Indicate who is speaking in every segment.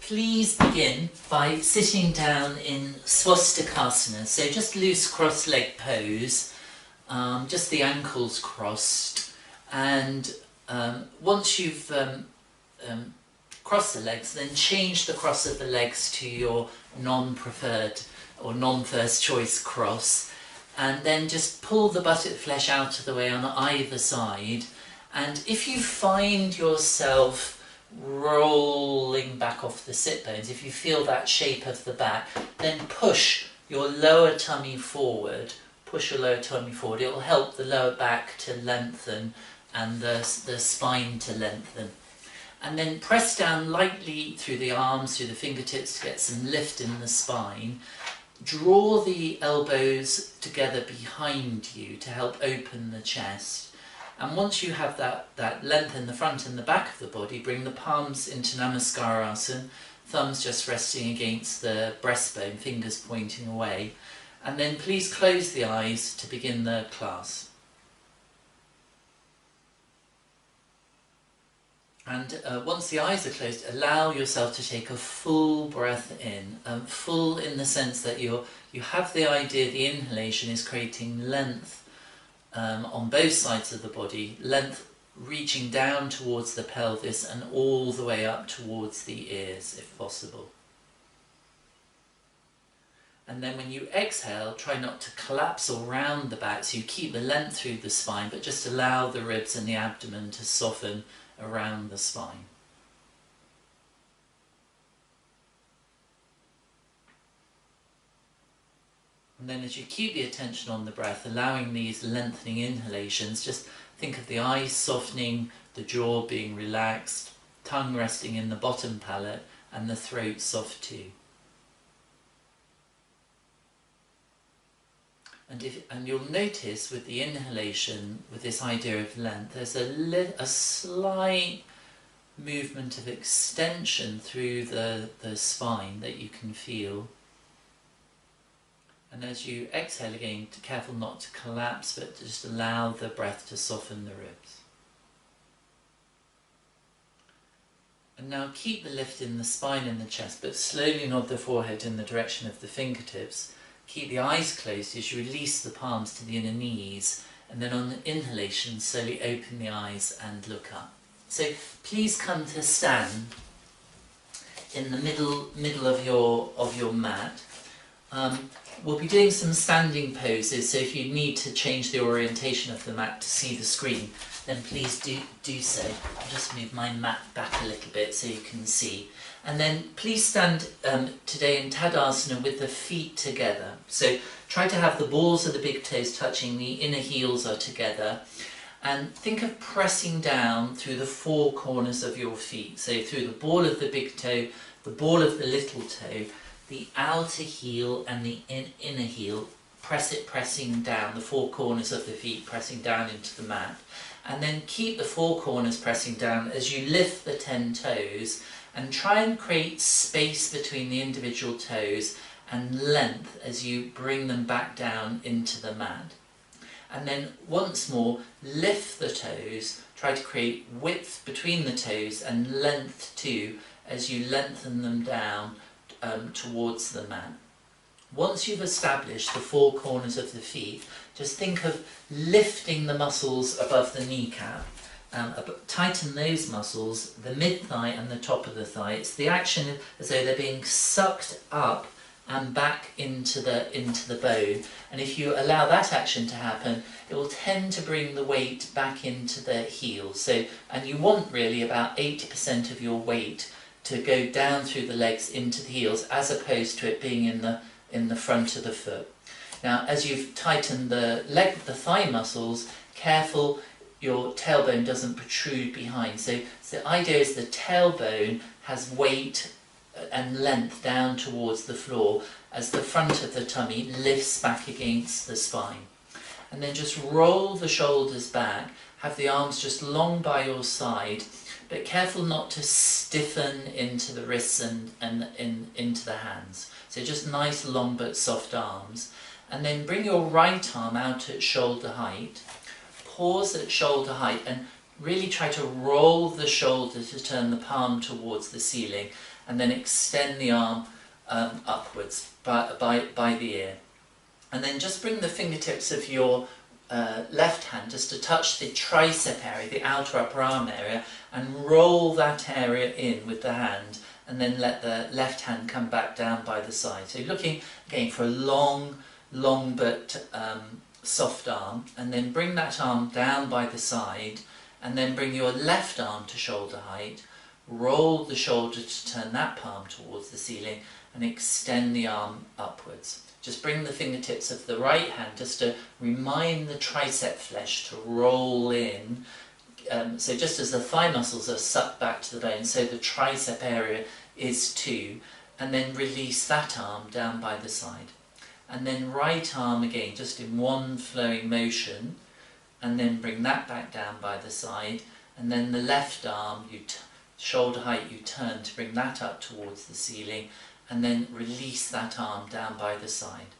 Speaker 1: Please begin by sitting down in Swastikasana, so just loose cross-leg pose, just the ankles crossed, and once you've crossed the legs, then change the cross of the legs to your non-preferred or non-first choice cross, and then just pull the buttock flesh out of the way on either side. And if you find yourself rolling back off the sit bones, if you feel that shape of the back, then push your lower tummy forward. Push your lower tummy forward. It will help the lower back to lengthen and the spine to lengthen. And then press down lightly through the arms, through the fingertips to get some lift in the spine. Draw the elbows together behind you to help open the chest. And once you have that length in the front and the back of the body, bring the palms into Namaskarasana, thumbs just resting against the breastbone, fingers pointing away. And then please close the eyes to begin the class. And once the eyes are closed, allow yourself to take a full breath in. Full in the sense that you have the idea the inhalation is creating length on both sides of the body, length reaching down towards the pelvis and all the way up towards the ears if possible. And then when you exhale, try not to collapse or round the back, so you keep the length through the spine, but just allow the ribs and the abdomen to soften around the spine. And then as you keep the attention on the breath, allowing these lengthening inhalations, just think of the eyes softening, the jaw being relaxed, tongue resting in the bottom palate, and the throat soft too. And you'll notice with the inhalation, with this idea of length, there's a slight movement of extension through the spine that you can feel. And as you exhale again, be careful not to collapse, but just allow the breath to soften the ribs. And now keep the lift in the spine and the chest, but slowly nod the forehead in the direction of the fingertips. Keep the eyes closed as you release the palms to the inner knees, and then on the inhalation, slowly open the eyes and look up. So please come to stand in the middle of your mat. We'll be doing some standing poses, so if you need to change the orientation of the mat to see the screen, then please do so. I'll just move my mat back a little bit so you can see. And then please stand today in Tadasana with the feet together. So try to have the balls of the big toes touching, the inner heels are together. And think of pressing down through the four corners of your feet. So through the ball of the big toe, the ball of the little toe, the outer heel and the inner heel, pressing down, the four corners of the feet pressing down into the mat. And then keep the four corners pressing down as you lift the 10 toes, and try and create space between the individual toes and length as you bring them back down into the mat. And then once more, lift the toes, try to create width between the toes and length too as you lengthen them down towards the mat. Once you've established the four corners of the feet, just think of lifting the muscles above the kneecap. Tighten those muscles, the mid-thigh and the top of the thigh. It's the action as though they're being sucked up and back into the bone. And if you allow that action to happen, it will tend to bring the weight back into the heel. And you want really about 80% of your weight to go down through the legs into the heels, as opposed to it being in the front of the foot. Now, as you've tightened the thigh muscles, careful your tailbone doesn't protrude behind. So the idea is the tailbone has weight and length down towards the floor as the front of the tummy lifts back against the spine. And then just roll the shoulders back, have the arms just long by your side, but careful not to stiffen into the wrists and into the hands. So just nice long but soft arms. And then bring your right arm out at shoulder height. Pause at shoulder height and really try to roll the shoulder to turn the palm towards the ceiling. and then extend the arm upwards by the ear. And then just bring the fingertips of your left hand just to touch the tricep area, the outer upper arm area, and roll that area in with the hand, and then let the left hand come back down by the side. So you're looking again for a long but soft arm, and then bring that arm down by the side, and then bring your left arm to shoulder height, roll the shoulder to turn that palm towards the ceiling, and extend the arm upwards. Just bring the fingertips of the right hand just to remind the tricep flesh to roll in. So just as the thigh muscles are sucked back to the bone, so the tricep area is too. And then release that arm down by the side. And then right arm again, just in one flowing motion. And then bring that back down by the side. And then the left arm, shoulder height, you turn to bring that up towards the ceiling. And then release that arm down by the side.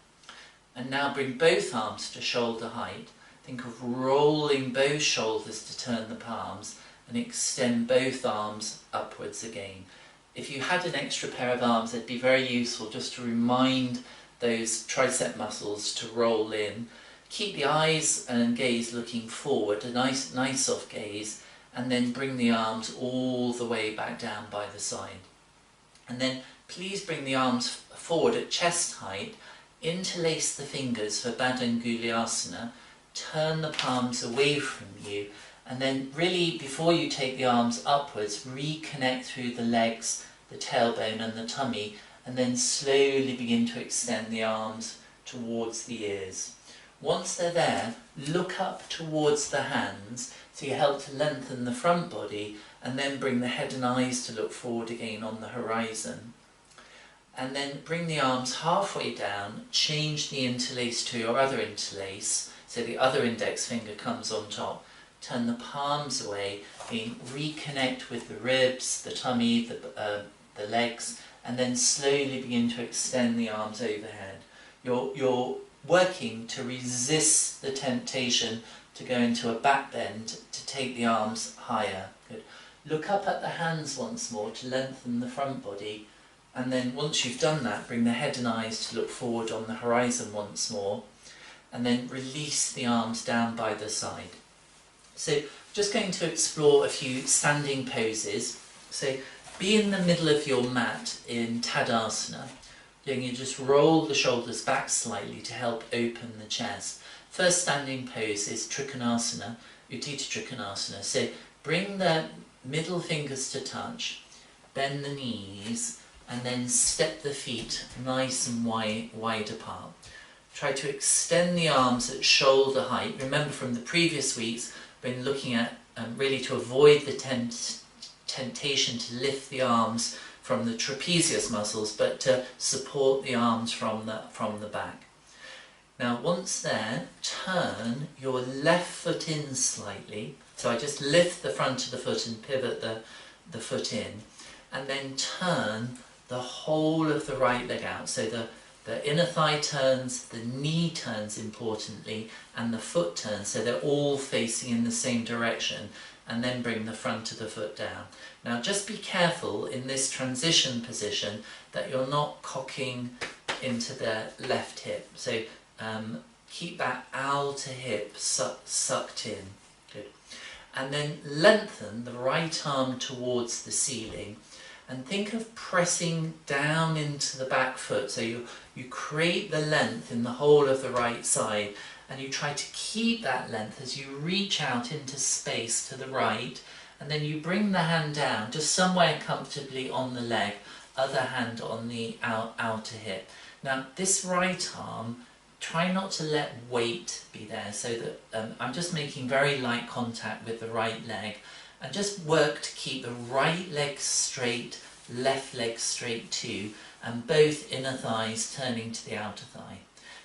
Speaker 1: And now bring both arms to shoulder height. Think of rolling both shoulders to turn the palms, and extend both arms upwards again. If you had an extra pair of arms, it'd be very useful just to remind those tricep muscles to roll in. Keep the eyes and gaze looking forward, a nice soft gaze, and then bring the arms all the way back down by the side. And then please bring the arms forward at chest height, interlace the fingers for Badanguliasana, turn the palms away from you, and then really, before you take the arms upwards, reconnect through the legs, the tailbone and the tummy, and then slowly begin to extend the arms towards the ears. Once they're there, look up towards the hands, so you help to lengthen the front body, and then bring the head and eyes to look forward again on the horizon. And then bring the arms halfway down, change the interlace to your other interlace, so the other index finger comes on top. Turn the palms away, reconnect with the ribs, the tummy, the legs, and then slowly begin to extend the arms overhead. You're working to resist the temptation to go into a back bend, to take the arms higher. Good. Look up at the hands once more to lengthen the front body. And then once you've done that, bring the head and eyes to look forward on the horizon once more, and then release the arms down by the side. So just going to explore a few standing poses. So be in the middle of your mat in Tadasana. Then you just roll the shoulders back slightly to help open the chest. First standing pose is Trikonasana, Utthita Trikonasana. So bring the middle fingers to touch, bend the knees, and then step the feet nice and wide apart. Try to extend the arms at shoulder height. Remember from the previous weeks, we've been looking at really to avoid the temptation to lift the arms from the trapezius muscles, but to support the arms from the back. Now once there, turn your left foot in slightly. So I just lift the front of the foot and pivot the foot in, and then turn the whole of the right leg out. So the inner thigh turns, the knee turns importantly, and the foot turns, so they're all facing in the same direction, and then bring the front of the foot down. Now just be careful in this transition position that you're not cocking into the left hip. So keep that outer hip sucked in. Good. And then lengthen the right arm towards the ceiling, and think of pressing down into the back foot. So you create the length in the whole of the right side, and you try to keep that length as you reach out into space to the right, and then you bring the hand down just somewhere comfortably on the leg, other hand on the outer hip. Now this right arm, try not to let weight be there, so that I'm just making very light contact with the right leg, and just work to keep the right leg straight, left leg straight too, and both inner thighs turning to the outer thigh.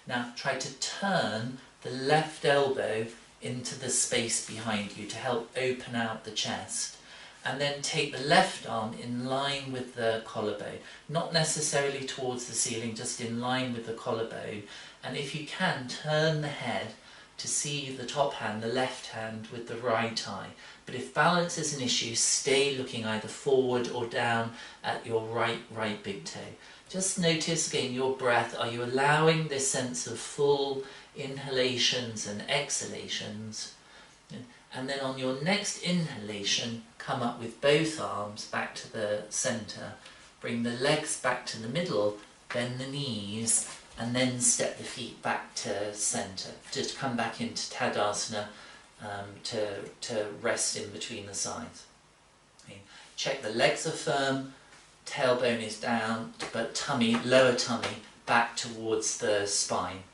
Speaker 1: Now try to turn the left elbow into the space behind you to help open out the chest, and then take the left arm in line with the collarbone, not necessarily towards the ceiling, just in line with the collarbone, and if you can, turn the head to see the top hand, the left hand with the right eye. But if balance is an issue, stay looking either forward or down at your right big toe. Just notice again your breath. Are you allowing this sense of full inhalations and exhalations? And then on your next inhalation, come up with both arms back to the centre. Bring the legs back to the middle, bend the knees, and then step the feet back to centre. Just come back into Tadasana to rest in between the sides. Okay. Check the legs are firm, tailbone is down, but tummy, lower tummy, back towards the spine.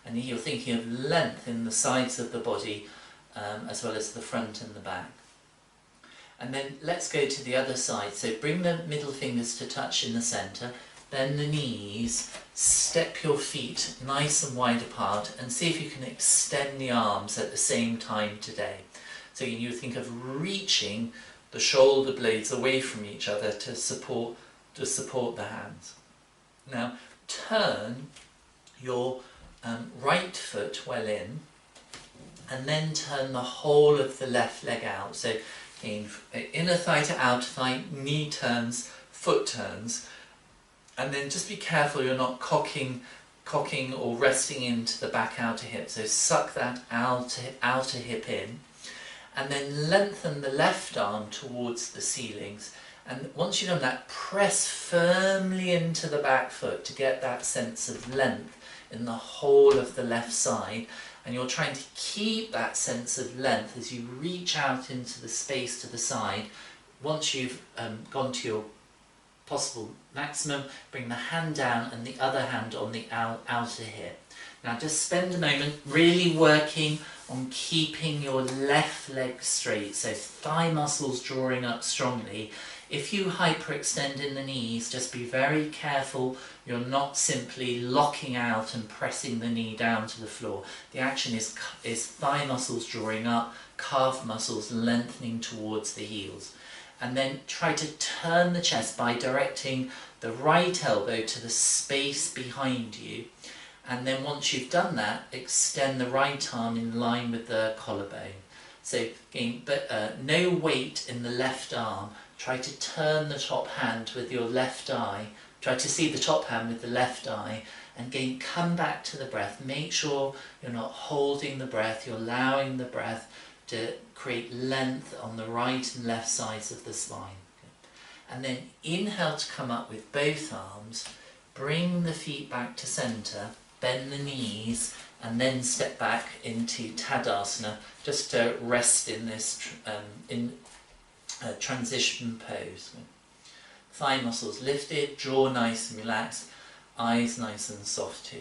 Speaker 1: And you're thinking of length in the sides of the body, as well as the front and the back. And then let's go to the other side. So bring the middle fingers to touch in the centre, bend the knees, step your feet nice and wide apart, and see if you can extend the arms at the same time today. So you think of reaching the shoulder blades away from each other to support the hands. Now turn your right foot well in, and then turn the whole of the left leg out. So again, inner thigh to outer thigh, knee turns, foot turns, and then just be careful you're not cocking or resting into the back outer hip. So suck that outer hip in, and then lengthen the left arm towards the ceilings. And once you've done that, press firmly into the back foot to get that sense of length in the whole of the left side. And you're trying to keep that sense of length as you reach out into the space to the side. Once you've gone to your possible maximum, bring the hand down and the other hand on the outer hip. Now just spend a moment really working on keeping your left leg straight, so thigh muscles drawing up strongly. If you hyperextend in the knees, just be very careful you're not simply locking out and pressing the knee down to the floor. The action is thigh muscles drawing up, calf muscles lengthening towards the heels. And then try to turn the chest by directing the right elbow to the space behind you. And then once you've done that, extend the right arm in line with the collarbone. So again, no weight in the left arm. Try to turn the top hand with your left eye. Try to see the top hand with the left eye. And again, come back to the breath. Make sure you're not holding the breath. You're allowing the breath to create length on the right and left sides of the spine. And then inhale to come up with both arms. Bring the feet back to centre. Bend the knees. And then step back into Tadasana, just to rest in this transition pose. Thigh muscles lifted, jaw nice and relaxed, eyes nice and soft too.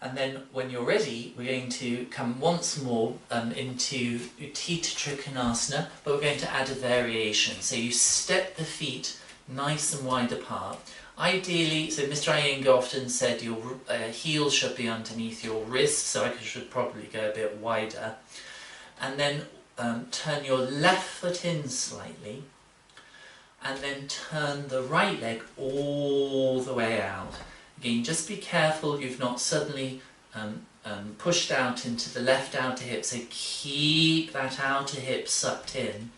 Speaker 1: And then when you're ready, we're going to come once more into Utthita Trikonasana, but we're going to add a variation. So you step the feet nice and wide apart. Ideally, so Mr. Iyengar often said your heel should be underneath your wrist, so I should probably go a bit wider. And then turn your left foot in slightly, and then turn the right leg all the way out. Again, just be careful you've not suddenly pushed out into the left outer hip, so keep that outer hip sucked in,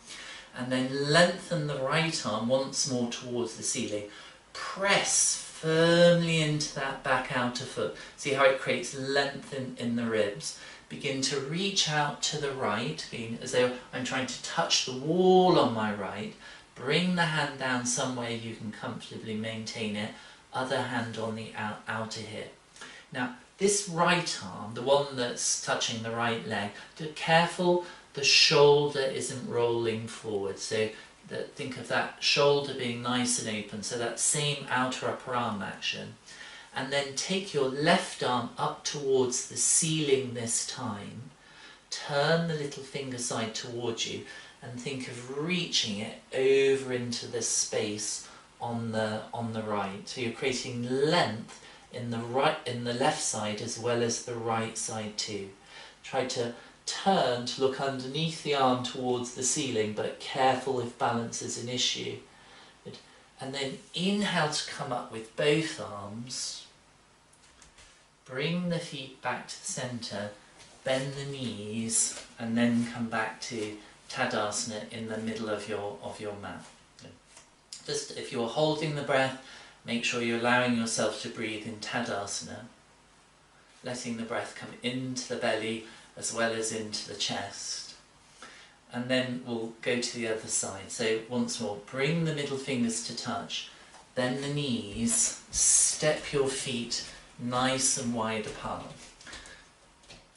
Speaker 1: and then lengthen the right arm once more towards the ceiling. Press firmly into that back outer foot. See how it creates length in the ribs. Begin to reach out to the right, as though I'm trying to touch the wall on my right. Bring the hand down somewhere you can comfortably maintain it. Other hand on the outer hip. Now, this right arm, the one that's touching the right leg, be careful the shoulder isn't rolling forward. So think of that shoulder being nice and open, so that same outer upper arm action. And then take your left arm up towards the ceiling this time. Turn the little finger side towards you and think of reaching it over into the space on the right. So you're creating length in the left side as well as the right side too. Try to turn to look underneath the arm towards the ceiling, but careful if balance is an issue. And then inhale to come up with both arms. Bring the feet back to the centre, bend the knees, and then come back to Tadasana in the middle of your mat. Just if you're holding the breath, make sure you're allowing yourself to breathe in Tadasana, letting the breath come into the belly as well as into the chest. And then we'll go to the other side. So once more, bring the middle fingers to touch, bend the knees, step your feet nice and wide apart.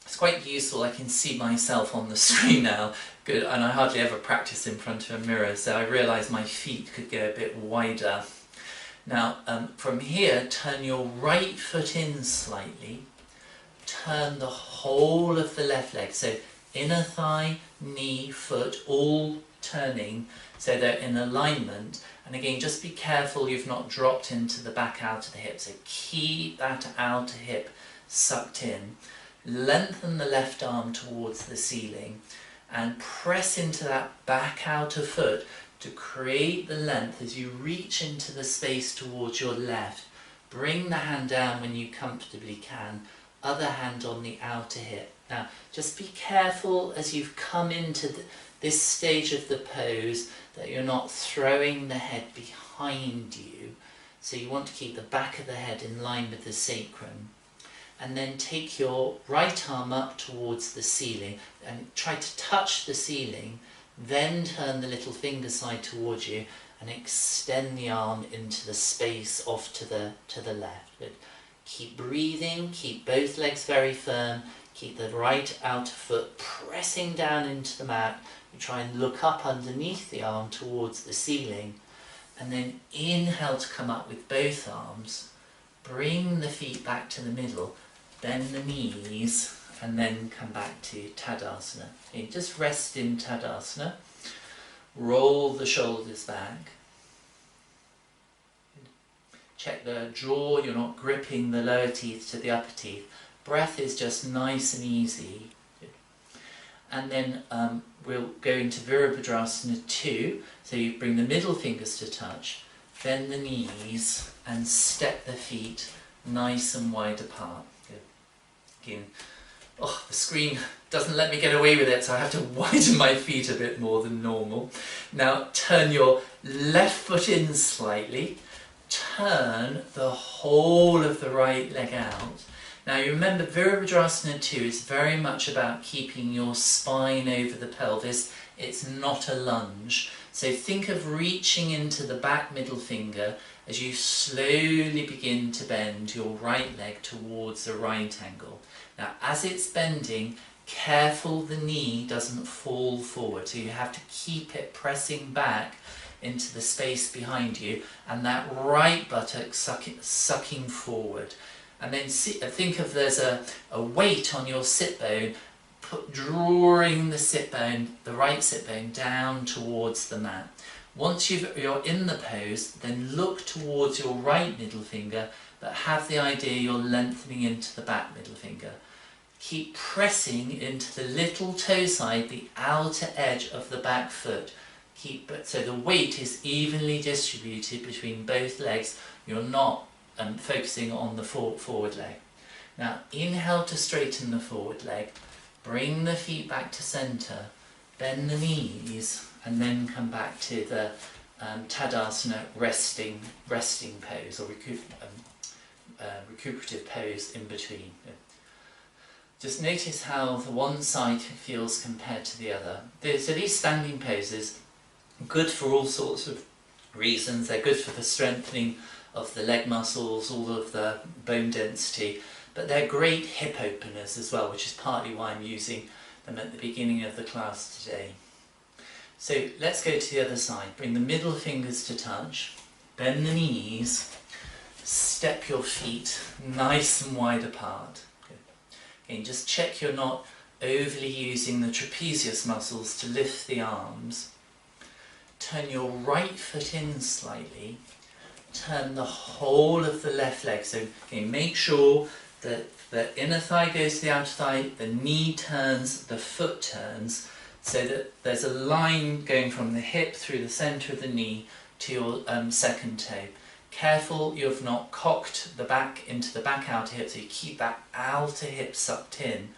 Speaker 1: It's quite useful, I can see myself on the screen now, good, and I hardly ever practice in front of a mirror, so I realised my feet could go a bit wider. Now from here, turn your right foot in slightly, turn the whole of the left leg, so inner thigh, knee, foot, all turning so they're in alignment. And again, just be careful you've not dropped into the back outer hip, so keep that outer hip sucked in. Lengthen the left arm towards the ceiling and press into that back outer foot to create the length as you reach into the space towards your left. Bring the hand down when you comfortably can, other hand on the outer hip. Now, just be careful as you've come into this stage of the pose that you're not throwing the head behind you. So you want to keep the back of the head in line with the sacrum. And then take your right arm up towards the ceiling and try to touch the ceiling, then turn the little finger side towards you and extend the arm into the space off to the left. Good. Keep breathing, keep both legs very firm, keep the right outer foot pressing down into the mat. You try and look up underneath the arm towards the ceiling, and then inhale to come up with both arms. Bring the feet back to the middle, bend the knees, and then come back to Tadasana. Okay, just rest in Tadasana. Roll the shoulders back. Check the jaw, you're not gripping the lower teeth to the upper teeth. Breath is just nice and easy. And then we'll go into Virabhadrasana 2. So you bring the middle fingers to touch, bend the knees, and step the feet nice and wide apart. Good. Again, the screen doesn't let me get away with it, so I have to widen my feet a bit more than normal. Now turn your left foot in slightly, turn the whole of the right leg out. Now you remember Virabhadrasana 2 is very much about keeping your spine over the pelvis. It's not a lunge. So think of reaching into the back middle finger as you slowly begin to bend your right leg towards the right angle. Now as it's bending, careful the knee doesn't fall forward. So you have to keep it pressing back into the space behind you and that right buttock sucking forward. And then think of there's a weight on your sit bone, drawing the right sit bone down towards the mat. Once you're in the pose, then look towards your right middle finger, but have the idea you're lengthening into the back middle finger. Keep pressing into the little toe side, the outer edge of the back foot. So the weight is evenly distributed between both legs. You're not focusing on the forward leg. Now inhale to straighten the forward leg, bring the feet back to centre, bend the knees, and then come back to the Tadasana resting pose, or recuperative pose in between. Just notice how the one side feels compared to the other. So these standing poses are good for all sorts of reasons. They're good for the strengthening of the leg muscles, all of the bone density, but they're great hip openers as well, which is partly why I'm using them at the beginning of the class today. So let's go to the other side. Bring the middle fingers to touch, bend the knees, step your feet nice and wide apart. Good. Again, just check you're not overly using the trapezius muscles to lift the arms. Turn your right foot in slightly, turn the whole of the left leg. So again, make sure that the inner thigh goes to the outer thigh, the knee turns, the foot turns, so that there's a line going from the hip through the centre of the knee to your second toe. Careful you've not cocked the back into the back outer hip, so you keep that outer hip sucked in.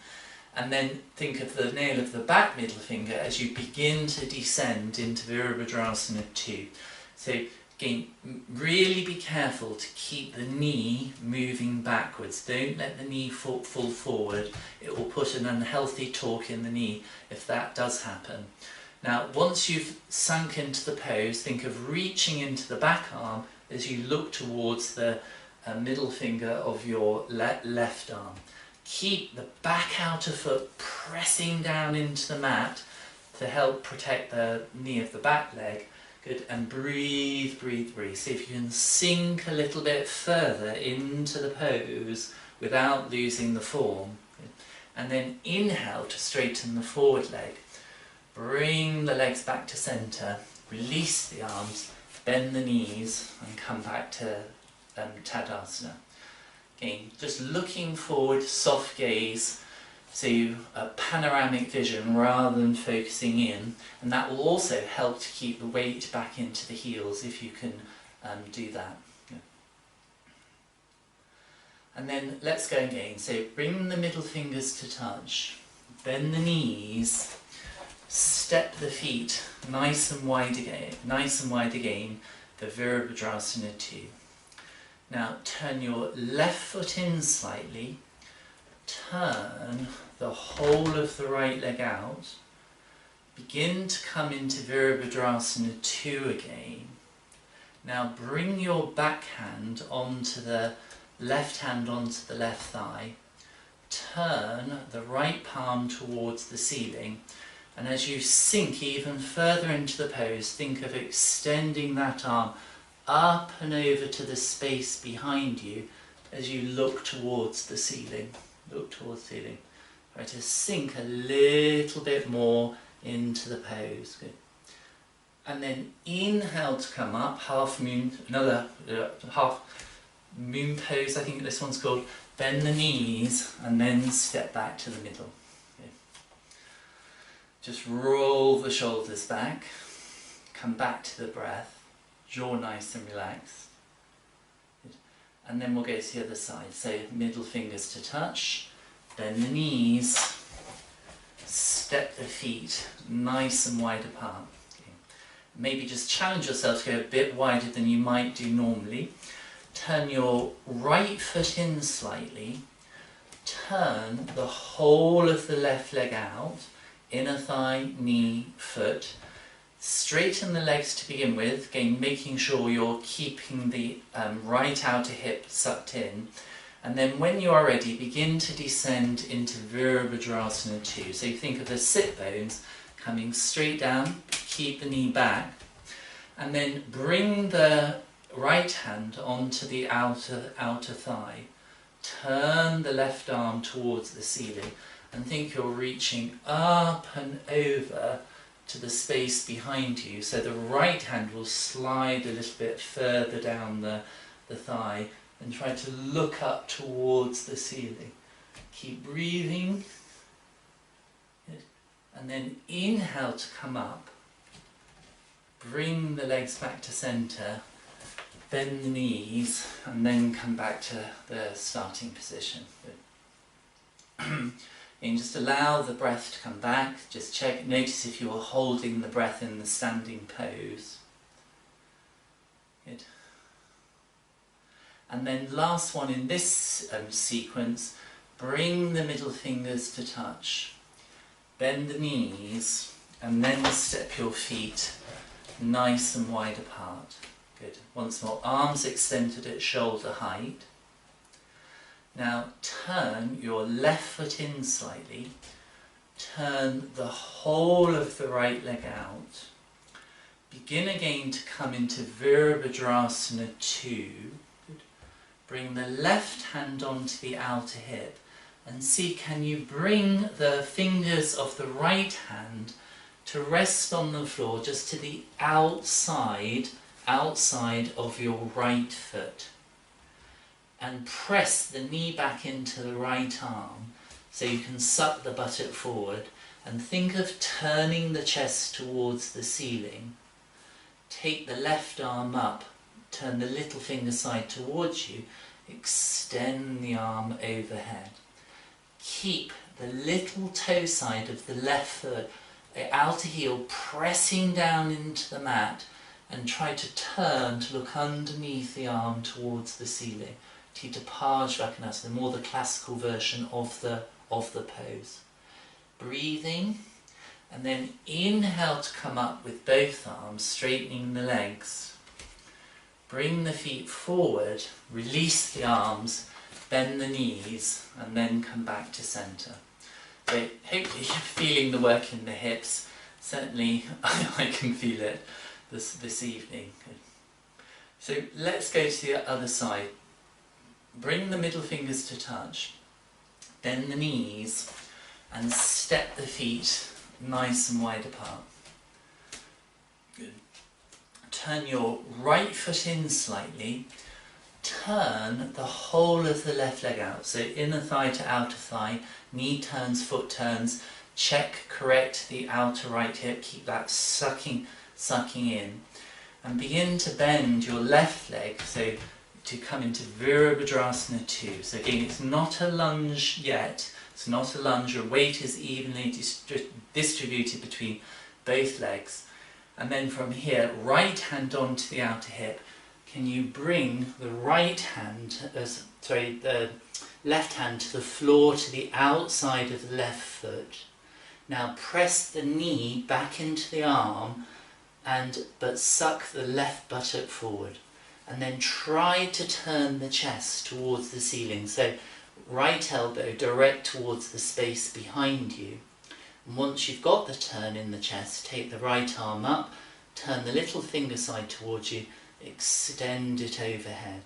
Speaker 1: And then think of the nail of the back middle finger as you begin to descend into Virabhadrasana 2. So again, really be careful to keep the knee moving backwards. Don't let the knee fall forward. It will put an unhealthy torque in the knee if that does happen. Now, once you've sunk into the pose, think of reaching into the back arm as you look towards the middle finger of your left arm. Keep the back outer foot pressing down into the mat to help protect the knee of the back leg. Good, and breathe, breathe, breathe. See if you can sink a little bit further into the pose without losing the form. Good. And then inhale to straighten the forward leg. Bring the legs back to centre, release the arms, bend the knees and come back to Tadasana. Again, just looking forward, soft gaze to a panoramic vision rather than focusing in, and that will also help to keep the weight back into the heels if you can do that. Yeah. And then let's go again. So bring the middle fingers to touch, bend the knees, step the feet nice and wide again for Virabhadrasana 2. Now turn your left foot in slightly, turn the whole of the right leg out, begin to come into Virabhadrasana 2 again. Now bring your back hand onto the left hand onto the left thigh, turn the right palm towards the ceiling, and as you sink even further into the pose, think of extending that arm up and over to the space behind you as you look towards the ceiling. Look towards the ceiling. Try to sink a little bit more into the pose. Good. And then inhale to come up, half moon, another half moon pose, I think this one's called. Bend the knees and then step back to the middle. Okay. Just roll the shoulders back, come back to the breath. Jaw nice and relaxed. And then we'll go to the other side. So middle fingers to touch, bend the knees, step the feet nice and wide apart. Okay. Maybe just challenge yourself to go a bit wider than you might do normally. Turn your right foot in slightly, turn the whole of the left leg out, inner thigh, knee, foot. Straighten the legs to begin with, again making sure you're keeping the right outer hip sucked in, and then when you are ready begin to descend into Virabhadrasana 2. So you think of the sit bones coming straight down, keep the knee back, and then bring the right hand onto the outer thigh, turn the left arm towards the ceiling and think you're reaching up and over to the space behind you, so the right hand will slide a little bit further down the thigh and try to look up towards the ceiling. Keep breathing. Good. And then inhale to come up, bring the legs back to centre, bend the knees and then come back to the starting position. Good. And just allow the breath to come back, just check, notice if you are holding the breath in the standing pose. Good. And then last one in this sequence, bring the middle fingers to touch, bend the knees and then step your feet nice and wide apart. Good. Once more, arms extended at shoulder height. Now turn your left foot in slightly, turn the whole of the right leg out, begin again to come into Virabhadrasana 2, bring the left hand onto the outer hip and see can you bring the fingers of the right hand to rest on the floor just to the outside of your right foot. And press the knee back into the right arm so you can suck the buttock forward and think of turning the chest towards the ceiling. Take the left arm up turn the little finger side towards you, extend the arm overhead. Keep the little toe side of the left foot, the outer heel, pressing down into the mat, and try to turn to look underneath the arm towards the ceiling. Tita Parsvakonasana, more the classical version of the pose. Breathing, and then inhale to come up with both arms, straightening the legs. Bring the feet forward, release the arms, bend the knees, and then come back to centre. So hopefully you're feeling the work in the hips. Certainly I can feel it this evening. So let's go to the other side. Bring the middle fingers to touch, bend the knees, and step the feet nice and wide apart. Good. Turn your right foot in slightly. Turn the whole of the left leg out. So inner thigh to outer thigh, knee turns, foot turns. Check, correct the outer right hip. Keep that sucking in. And begin to bend your left leg, so to come into Virabhadrasana 2. So again, it's not a lunge yet. It's not a lunge. Your weight is evenly distributed between both legs. And then from here, right hand onto the outer hip. Can you bring the right hand, the left hand to the floor, to the outside of the left foot. Now press the knee back into the arm, but suck the left buttock forward. And then try to turn the chest towards the ceiling. So right elbow direct towards the space behind you. And once you've got the turn in the chest, take the right arm up, turn the little finger side towards you, extend it overhead.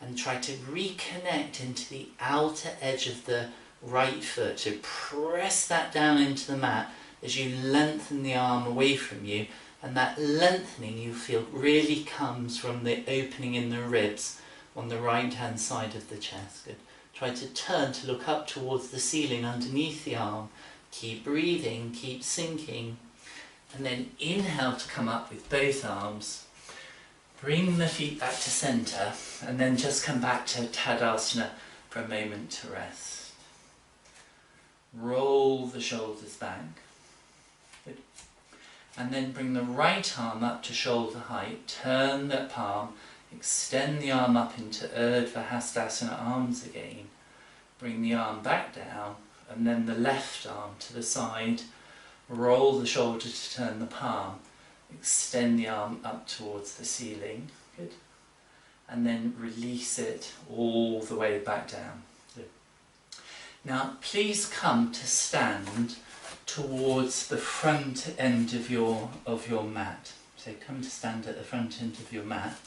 Speaker 1: And try to reconnect into the outer edge of the right foot. So press that down into the mat as you lengthen the arm away from you. And that lengthening you feel really comes from the opening in the ribs on the right hand side of the chest. Good. Try to turn to look up towards the ceiling underneath the arm. Keep breathing, keep sinking. And then inhale to come up with both arms. Bring the feet back to centre, and then just come back to Tadasana for a moment to rest. Roll the shoulders back. Good. And then bring the right arm up to shoulder height, turn the palm, extend the arm up into Urdhva Hastasana, arms again. Bring the arm back down, and then the left arm to the side. Roll the shoulder to turn the palm. Extend the arm up towards the ceiling. Good. And then release it all the way back down. Good. Now please come to stand towards the front end of your mat. So come to stand at the front end of your mat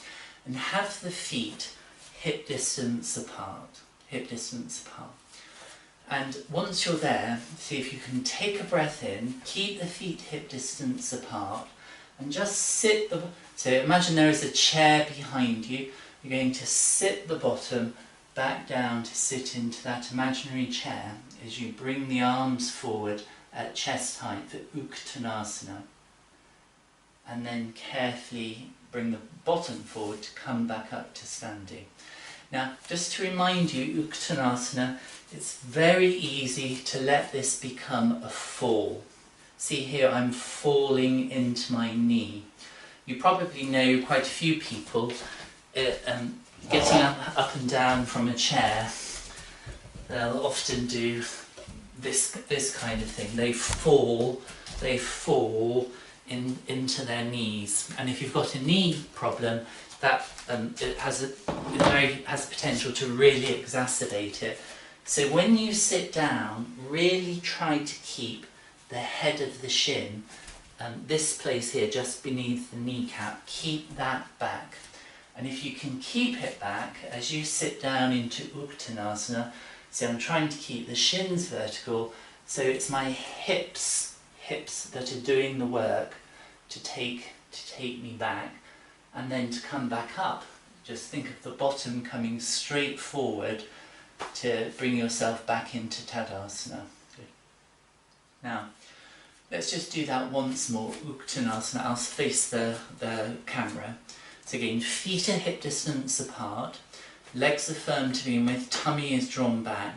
Speaker 1: and have the feet hip distance apart. Hip distance apart. And once you're there, see if you can take a breath in, keep the feet hip distance apart, and just sit so imagine there is a chair behind you. You're going to sit the bottom back down to sit into that imaginary chair as you bring the arms forward at chest height for Uttanasana. And then carefully bring the bottom forward to come back up to standing. Now, just to remind you, Uttanasana, it's very easy to let this become a fall. See here, I'm falling into my knee. You probably know quite a few people getting up and down from a chair. They'll often do this kind of thing. They fall into their knees. And if you've got a knee problem, that it has potential to really exacerbate it. So when you sit down, really try to keep the head of the shin, this place here just beneath the kneecap, keep that back. And if you can keep it back as you sit down into Uttanasana, so I'm trying to keep the shins vertical, so it's my hips that are doing the work to take me back, and then to come back up. Just think of the bottom coming straight forward to bring yourself back into Tadasana. Good. Now, let's just do that once more, Uttanasana. I'll face the camera. So again, feet are hip distance apart, legs are firm to begin with, tummy is drawn back.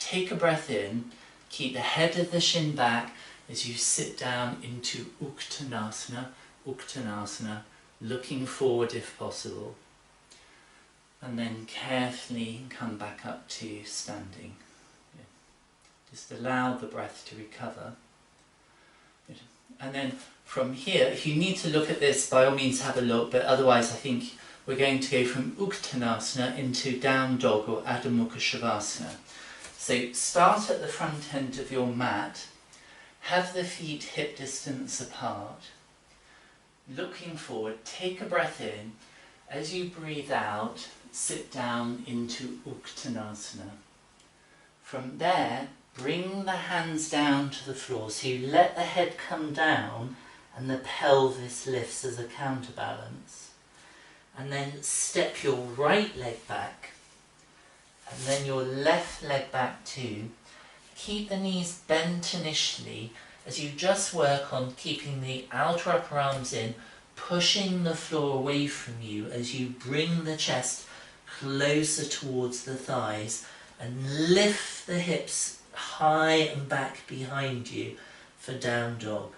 Speaker 1: Take a breath in, keep the head of the shin back as you sit down into Uttanasana, looking forward if possible. And then carefully come back up to standing. Just allow the breath to recover. And then from here, if you need to look at this, by all means have a look, but otherwise I think we're going to go from Uttanasana into Down Dog or Adho Mukha Shavasana. So start at the front end of your mat, have the feet hip distance apart, looking forward, take a breath in. As you breathe out, sit down into Uttanasana. From there, bring the hands down to the floor, so you let the head come down and the pelvis lifts as a counterbalance. And then step your right leg back, and then your left leg back too. Keep the knees bent initially as you just work on keeping the outer upper arms in, pushing the floor away from you as you bring the chest closer towards the thighs and lift the hips high and back behind you for Down Dog.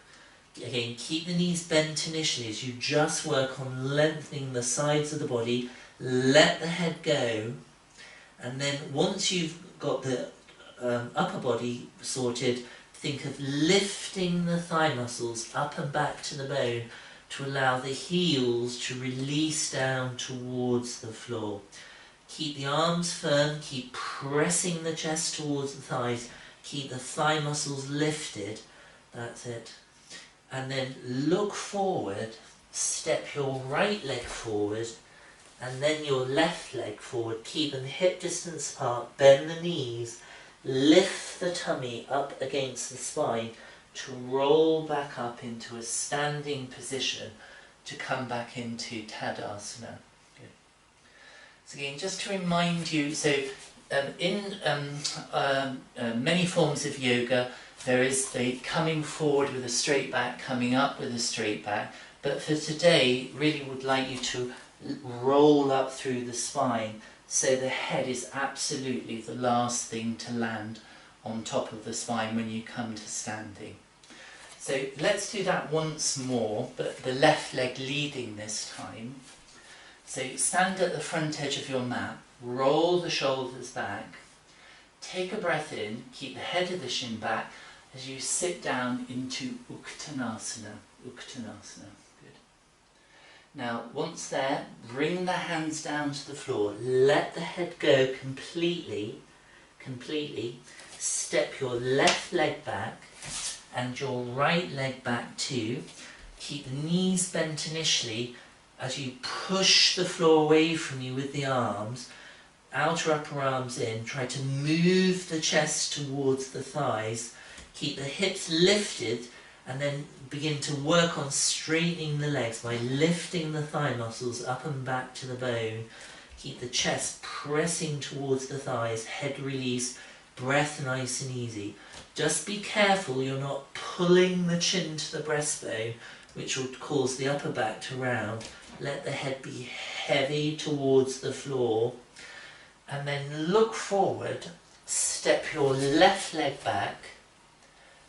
Speaker 1: Again, keep the knees bent initially as you just work on lengthening the sides of the body. Let the head go, and then once you've got the upper body sorted, think of lifting the thigh muscles up and back to the bone to allow the heels to release down towards the floor. Keep the arms firm, keep pressing the chest towards the thighs, keep the thigh muscles lifted, that's it. And then look forward, step your right leg forward, and then your left leg forward. Keep them hip distance apart, bend the knees, lift the tummy up against the spine to roll back up into a standing position to come back into Tadasana. Good. So again, just to remind you, so in many forms of yoga, there is the coming forward with a straight back, coming up with a straight back, but for today, really would like you to roll up through the spine so the head is absolutely the last thing to land on top of the spine when you come to standing. So let's do that once more, but the left leg leading this time. So stand at the front edge of your mat, roll the shoulders back, take a breath in, keep the head of the shin back as you sit down into Uttanasana. Uttanasana. Good. Now, once there, bring the hands down to the floor, let the head go completely, step your left leg back and your right leg back too. Keep the knees bent initially as you push the floor away from you with the arms, outer upper arms in, try to move the chest towards the thighs, keep the hips lifted and then begin to work on straightening the legs by lifting the thigh muscles up and back to the bone. Keep the chest pressing towards the thighs, head release, breath nice and easy. Just be careful you're not pulling the chin to the breastbone, which would cause the upper back to round. Let the head be heavy towards the floor. And then look forward, step your left leg back,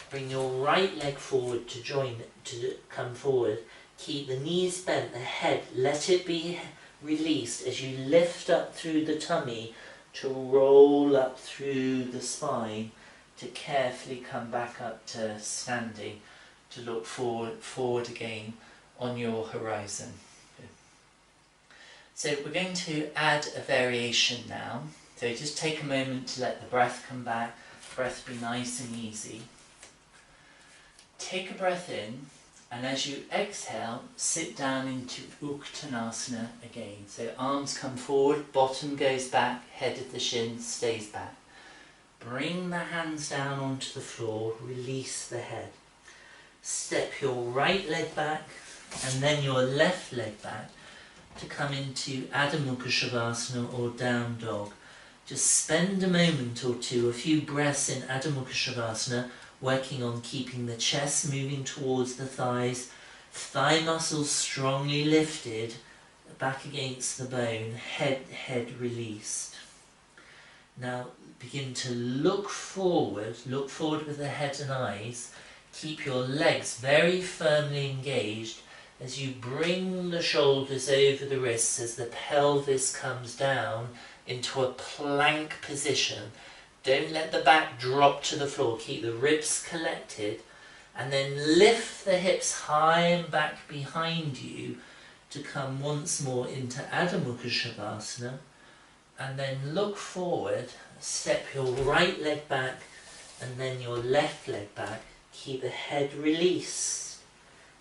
Speaker 1: bring your right leg forward to join, to come forward. Keep the knees bent, the head, let it be released as you lift up through the tummy to roll up through the spine, to carefully come back up to standing, to look forward again on your horizon. Good. So we're going to add a variation now. So just take a moment to let the breath come back, breath be nice and easy. Take a breath in, and as you exhale, sit down into Uttanasana again. So arms come forward, bottom goes back, head of the shin stays back. Bring the hands down onto the floor, release the head. Step your right leg back and then your left leg back to come into Adho Mukha Shavasana or Down Dog. Just spend a moment or two, a few breaths in Adho Mukha Shavasana, working on keeping the chest moving towards the thighs, thigh muscles strongly lifted, back against the bone, head released. Now begin to look forward with the head and eyes. Keep your legs very firmly engaged as you bring the shoulders over the wrists as the pelvis comes down into a plank position. Don't let the back drop to the floor, keep the ribs collected, and then lift the hips high and back behind you to come once more into Adho Mukha Shavasana, and then look forward, step your right leg back and then your left leg back. Keep the head released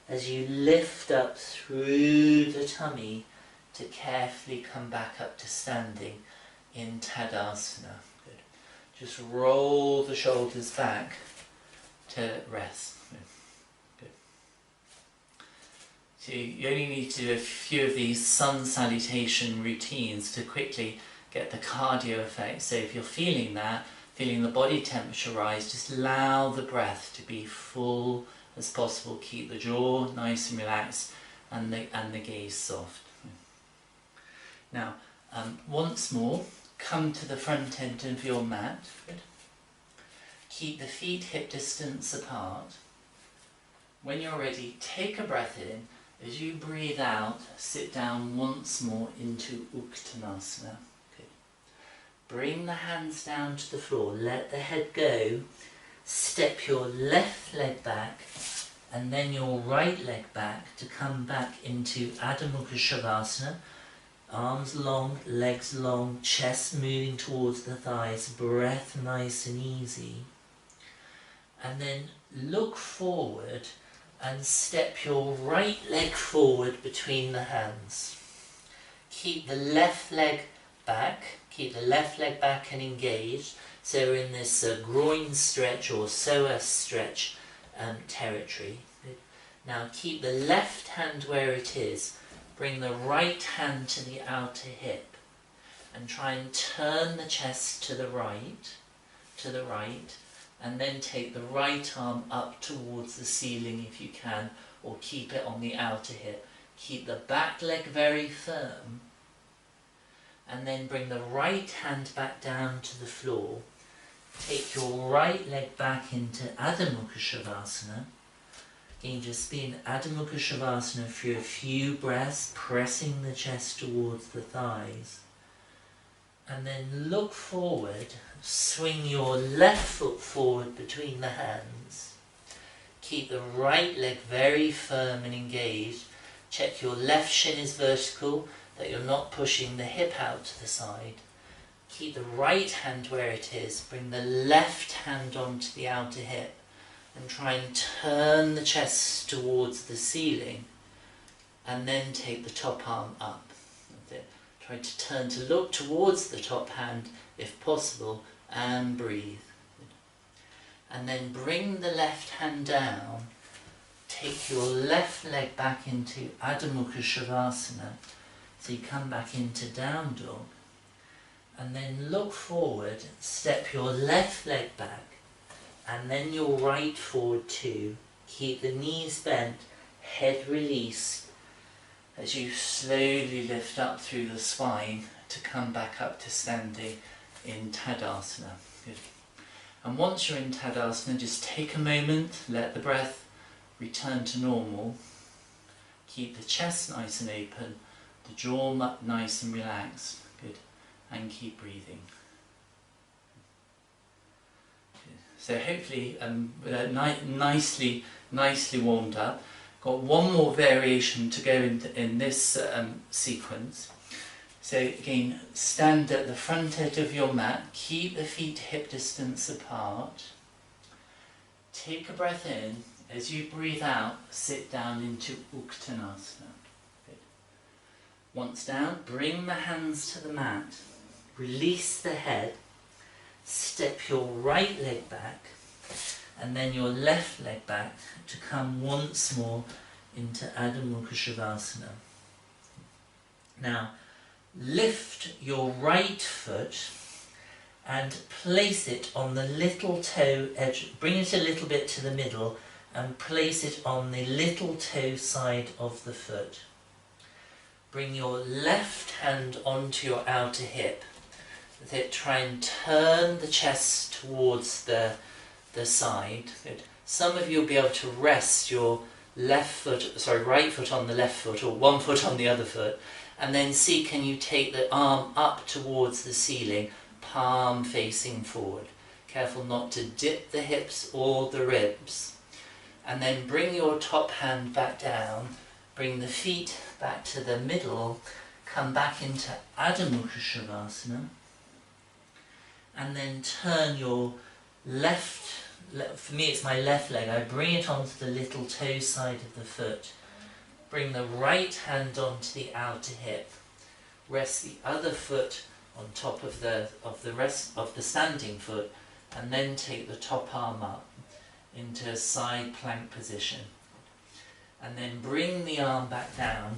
Speaker 1: as you lift up through the tummy to carefully come back up to standing in Tadasana. Good. Just roll the shoulders back to rest. Good. So you only need to do a few of these sun salutation routines to quickly get the cardio effect. So if you're feeling that, feeling the body temperature rise, just allow the breath to be full as possible. Keep the jaw nice and relaxed and the gaze soft. Now, once more, come to the front end of your mat. Good. Keep the feet hip distance apart. When you're ready, take a breath in. As you breathe out, sit down once more into Uttanasana. Good. Bring the hands down to the floor, let the head go. Step your left leg back and then your right leg back to come back into Adho Mukha Shavasana. Arms long, legs long, chest moving towards the thighs, breath nice and easy. And then look forward and step your right leg forward between the hands. Keep the left leg back, and engaged. So we're in this groin stretch or psoas stretch territory. Good. Now keep the left hand where it is. Bring the right hand to the outer hip and try and turn the chest to the right, and then take the right arm up towards the ceiling if you can, or keep it on the outer hip. Keep the back leg very firm, and then bring the right hand back down to the floor. Take your right leg back into Adho Mukha Shavasana. Again, just be in Adho Mukha Shavasana for a few breaths, pressing the chest towards the thighs. And then look forward, swing your left foot forward between the hands. Keep the right leg very firm and engaged. Check your left shin is vertical, that you're not pushing the hip out to the side. Keep the right hand where it is, bring the left hand onto the outer hip and try and turn the chest towards the ceiling, and then take the top arm up. That's it. Try to turn to look towards the top hand if possible and breathe. And then bring the left hand down, take your left leg back into Adho Mukha Shavasana, so you come back into down dog, and then look forward, step your left leg back and then your right forward too. Keep the knees bent, head released as you slowly lift up through the spine to come back up to standing in Tadasana. Good. And once you're in Tadasana, just take a moment, let the breath return to normal. Keep the chest nice and open, the jaw nice and relaxed. Good. And keep breathing. Good. So hopefully nicely warmed up. Got one more variation to go in this sequence. So again, stand at the front edge of your mat, keep the feet hip distance apart. Take a breath in. As you breathe out, sit down into Uttanasana. Good. Once down, bring the hands to the mat, release the head, step your right leg back and then your left leg back to come once more into Adho Mukha Shavasana. Now, lift your right foot and place it on the little toe edge, bring it a little bit to the middle and place it on the little toe side of the foot. bring your left hand onto your outer hip. With it, try and turn the chest towards the side. Good. Some of you will be able to rest your right foot on the left foot, or one foot on the other foot, and then see, can you take the arm up towards the ceiling, palm facing forward. Careful not to dip the hips or the ribs. And then bring your top hand back down, bring the feet back to the middle, come back into Adho Mukha Shavasana, and then turn your for me it's my left leg, I bring it onto the little toe side of the foot, bring the right hand onto the outer hip, rest the other foot on top of the rest of the standing foot, and then take the top arm up into a side plank position. And then bring the arm back down,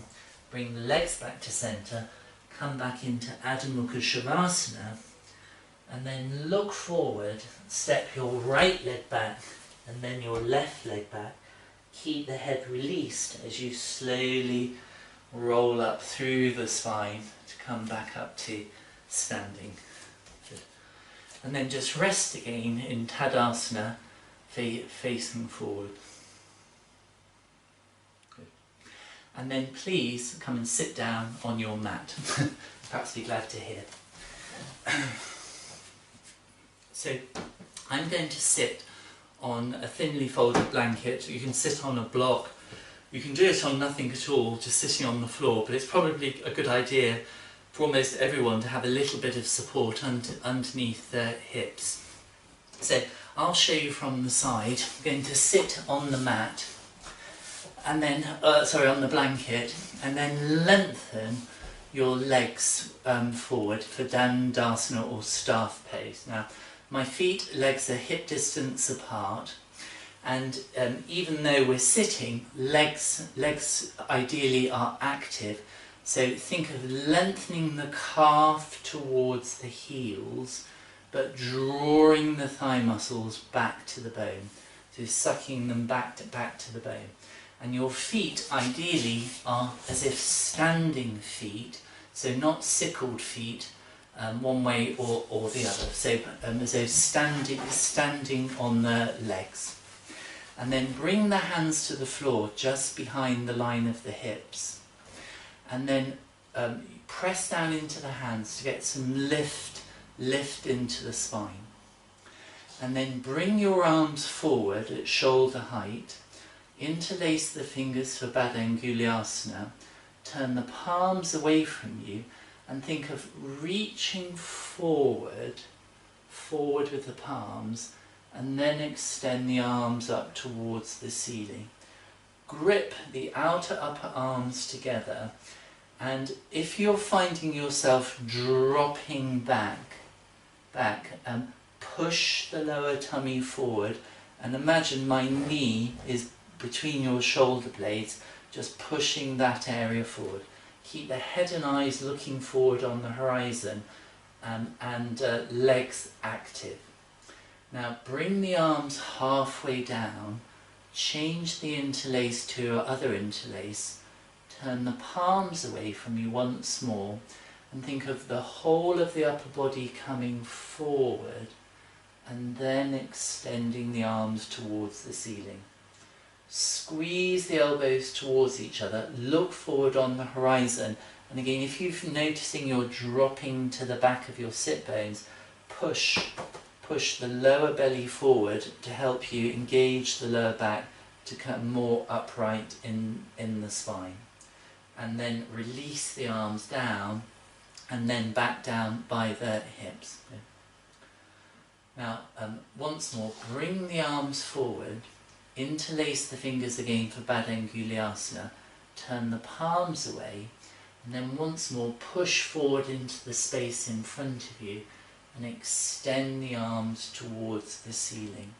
Speaker 1: bring the legs back to centre, come back into Adho Mukha Shavasana, and then look forward, step your right leg back and then your left leg back. Keep the head released as you slowly roll up through the spine to come back up to standing. Good. And then just rest again in Tadasana, facing forward. Good. And then please come and sit down on your mat. Perhaps be glad to hear. So I'm going to sit on a thinly folded blanket. You can sit on a block, you can do it on nothing at all, just sitting on the floor, but it's probably a good idea for almost everyone to have a little bit of support underneath their hips. So I'll show you from the side. I'm going to sit on the mat, and then, on the blanket, and then lengthen your legs forward for Dandasana or staff pose. Now, my legs are hip distance apart, and even though we're sitting, legs ideally are active. So think of lengthening the calf towards the heels, but drawing the thigh muscles back to the bone. So sucking them back to the bone. And your feet ideally are as if standing feet, so not sickled feet, one way or the other, so as though standing on the legs. And then bring the hands to the floor just behind the line of the hips, and then press down into the hands to get some lift into the spine. And then bring your arms forward at shoulder height, interlace the fingers for Baddha-Anguliasana, turn the palms away from you, and think of reaching forward with the palms, and then extend the arms up towards the ceiling. Grip the outer upper arms together, and if you're finding yourself dropping back, push the lower tummy forward, and imagine my knee is between your shoulder blades, just pushing that area forward. Keep the head and eyes looking forward on the horizon, and legs active. Now bring the arms halfway down, change the interlace to your other interlace, turn the palms away from you once more, and think of the whole of the upper body coming forward, and then extending the arms towards the ceiling. Squeeze the elbows towards each other, look forward on the horizon, and again, if you're noticing you're dropping to the back of your sit bones, push the lower belly forward to help you engage the lower back to come more upright in the spine. And then release the arms down, and then back down by the hips. Now, once more, bring the arms forward, interlace the fingers again for Baddha-Anguliasana, turn the palms away, and then once more push forward into the space in front of you and extend the arms towards the ceiling.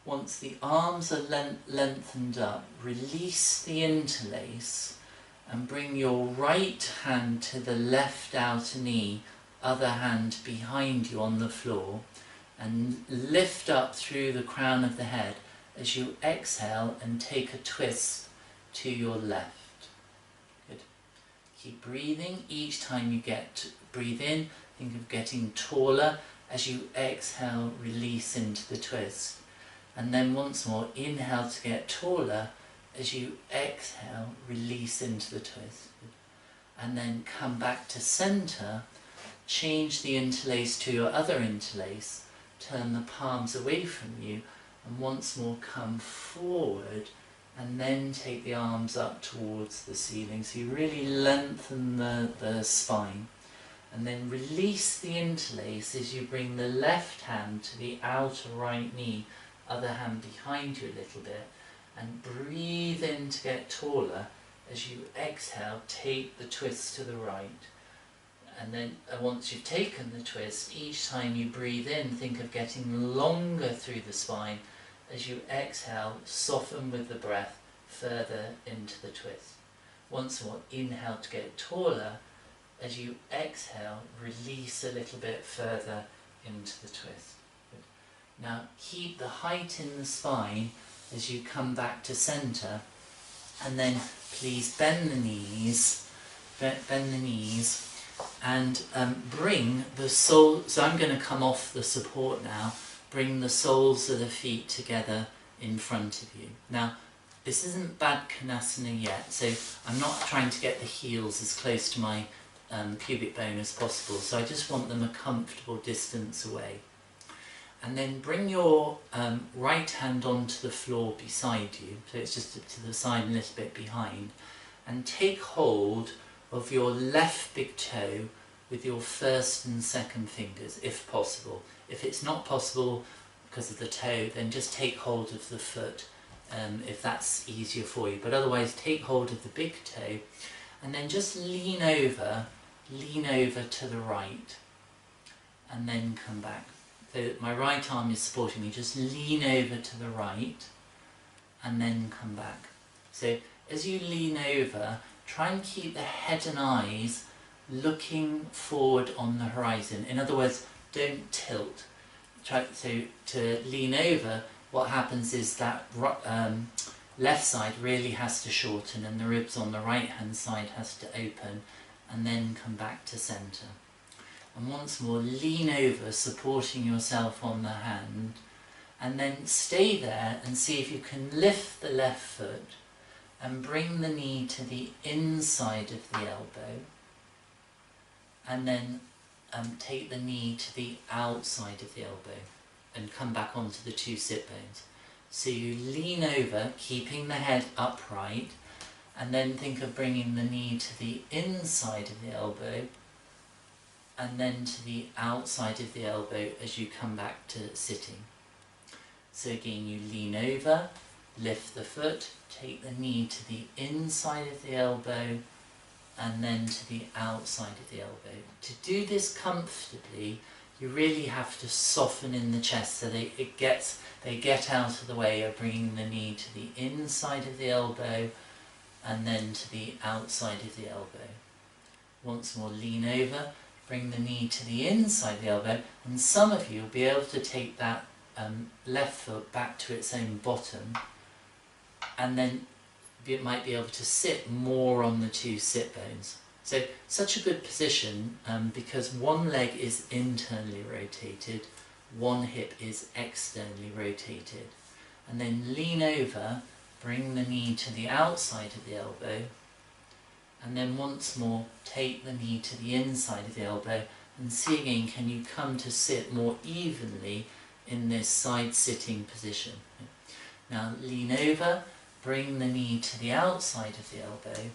Speaker 1: Once the arms are lengthened up, release the interlace and bring your right hand to the left outer knee, other hand behind you on the floor, and lift up through the crown of the head as you exhale and take a twist to your left. Good. Keep breathing. Each time you breathe in, think of getting taller. As you exhale, release into the twist. And then once more, inhale to get taller. As you exhale, release into the twist. And then come back to center. Change the interlace to your other interlace. Turn the palms away from you. And once more, come forward. And then take the arms up towards the ceiling. So you really lengthen the spine. And then release the interlace as you bring the left hand to the outer right knee, other hand behind you a little bit, and breathe in to get taller. As you exhale, take the twist to the right. And then once you've taken the twist, each time you breathe in, think of getting longer through the spine. As you exhale, soften with the breath further into the twist. Once more, inhale to get taller. As you exhale, release a little bit further into the twist. Now keep the height in the spine as you come back to center, and then please bend the knees, and bring the sole. So I'm going to come off the support now. Bring the soles of the feet together in front of you. Now, this isn't Baddkonasana yet, so I'm not trying to get the heels as close to my pubic bone as possible, so I just want them a comfortable distance away. And then bring your right hand onto the floor beside you, so it's just to the side, a little bit behind, and take hold of your left big toe with your first and second fingers, if possible. If it's not possible because of the toe, then just take hold of the foot if that's easier for you. But otherwise, take hold of the big toe, and then just lean over to the right, and then come back. So my right arm is supporting me, just lean over to the right, and then come back. So as you lean over, try and keep the head and eyes looking forward on the horizon. In other words, don't tilt. To lean over, what happens is that left side really has to shorten, and the ribs on the right hand side has to open, and then come back to center. And once more, lean over, supporting yourself on the hand, and then stay there and see if you can lift the left foot and bring the knee to the inside of the elbow, and then take the knee to the outside of the elbow and come back onto the two sit bones. So you lean over, keeping the head upright, and then think of bringing the knee to the inside of the elbow and then to the outside of the elbow as you come back to sitting. So again, you lean over, lift the foot, take the knee to the inside of the elbow and then to the outside of the elbow. To do this comfortably, you really have to soften in the chest so they get out of the way of bringing the knee to the inside of the elbow and then to the outside of the elbow. Once more, lean over, bring the knee to the inside of the elbow, and some of you will be able to take that left foot back to its own bottom, and then you might be able to sit more on the two sit bones. So such a good position because one leg is internally rotated, one hip is externally rotated. And then lean over, bring the knee to the outside of the elbow, and then once more take the knee to the inside of the elbow, and see again, can you come to sit more evenly in this side sitting position. Now lean over, bring the knee to the outside of the elbow,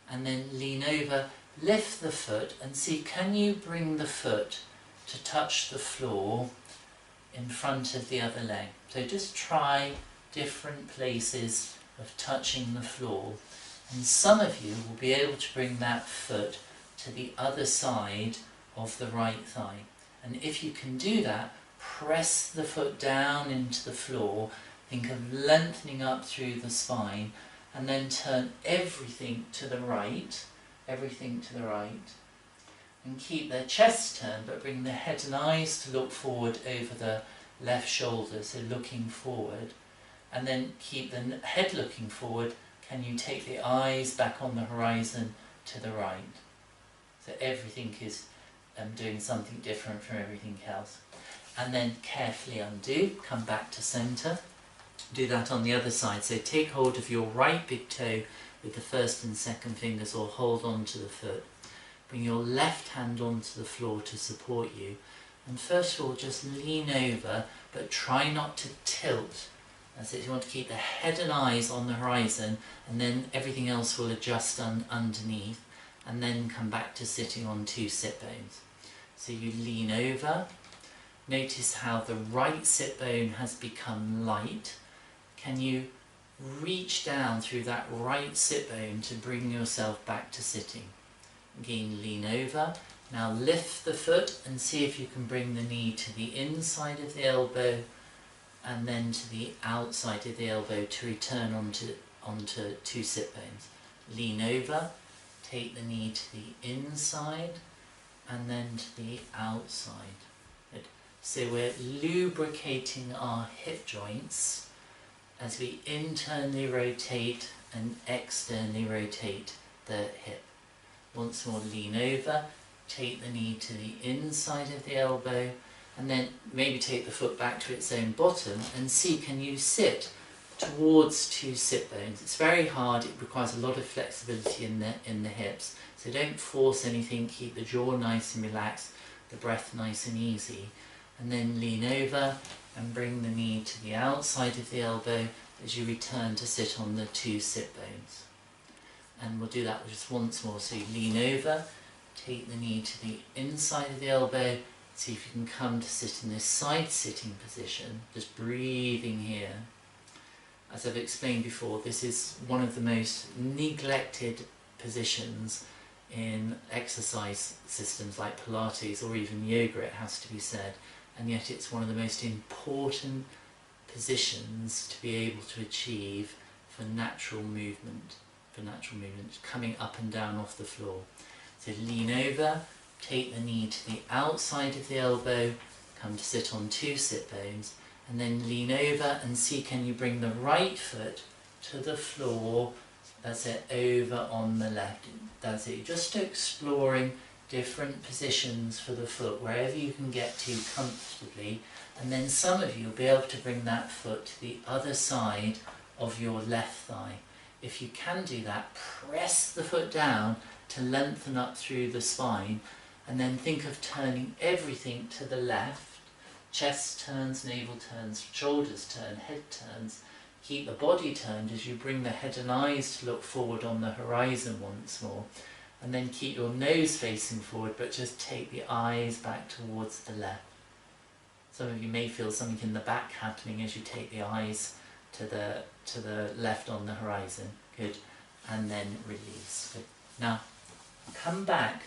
Speaker 1: and then lean over, lift the foot, and see, can you bring the foot to touch the floor in front of the other leg. So just try different places of touching the floor, and some of you will be able to bring that foot to the other side of the right thigh. And if you can do that, press the foot down into the floor, think of lengthening up through the spine, and then turn everything to the right, and keep the chest turned, but bring the head and eyes to look forward over the left shoulder, so looking forward, and then keep the head looking forward. Can you take the eyes back on the horizon to the right. So everything is doing something different from everything else. And then carefully undo, come back to centre. Do that on the other side. So take hold of your right big toe with the first and second fingers, or hold on to the foot. Bring your left hand onto the floor to support you. And first of all, just lean over, but try not to tilt. That's it. You want to keep the head and eyes on the horizon, and then everything else will adjust underneath, and then come back to sitting on 2 sit bones. So you lean over. Notice how the right sit bone has become light. Can you reach down through that right sit bone to bring yourself back to sitting? Again, lean over. Now lift the foot and see if you can bring the knee to the inside of the elbow and then to the outside of the elbow to return onto 2 sit bones. Lean over, take the knee to the inside and then to the outside. Good. So we're lubricating our hip joints as we internally rotate and externally rotate the hip. Once more, lean over, take the knee to the inside of the elbow, and then maybe take the foot back to its own bottom and see, can you sit towards 2 sit bones? It's very hard, it requires a lot of flexibility in the hips, so don't force anything, keep the jaw nice and relaxed, the breath nice and easy, and then lean over and bring the knee to the outside of the elbow as you return to sit on the 2 sit bones. And we'll do that just once more. So you lean over, take the knee to the inside of the elbow, see if you can come to sit in this side sitting position, just breathing here. As I've explained before, this is one of the most neglected positions in exercise systems like Pilates or even yoga, it has to be said, and yet it's one of the most important positions to be able to achieve for natural movement, coming up and down off the floor. So lean over, take the knee to the outside of the elbow, come to sit on 2 sit bones, and then lean over and see, can you bring the right foot to the floor, that's it, over on the left, that's it. Just exploring different positions for the foot, wherever you can get to comfortably, and then some of you will be able to bring that foot to the other side of your left thigh. If you can do that, press the foot down to lengthen up through the spine, and then think of turning everything to the left. Chest turns, navel turns, shoulders turn, head turns. Keep the body turned as you bring the head and eyes to look forward on the horizon once more. And then keep your nose facing forward, but just take the eyes back towards the left. Some of you may feel something in the back happening as you take the eyes to the left on the horizon. Good. And then release. Good. Now, come back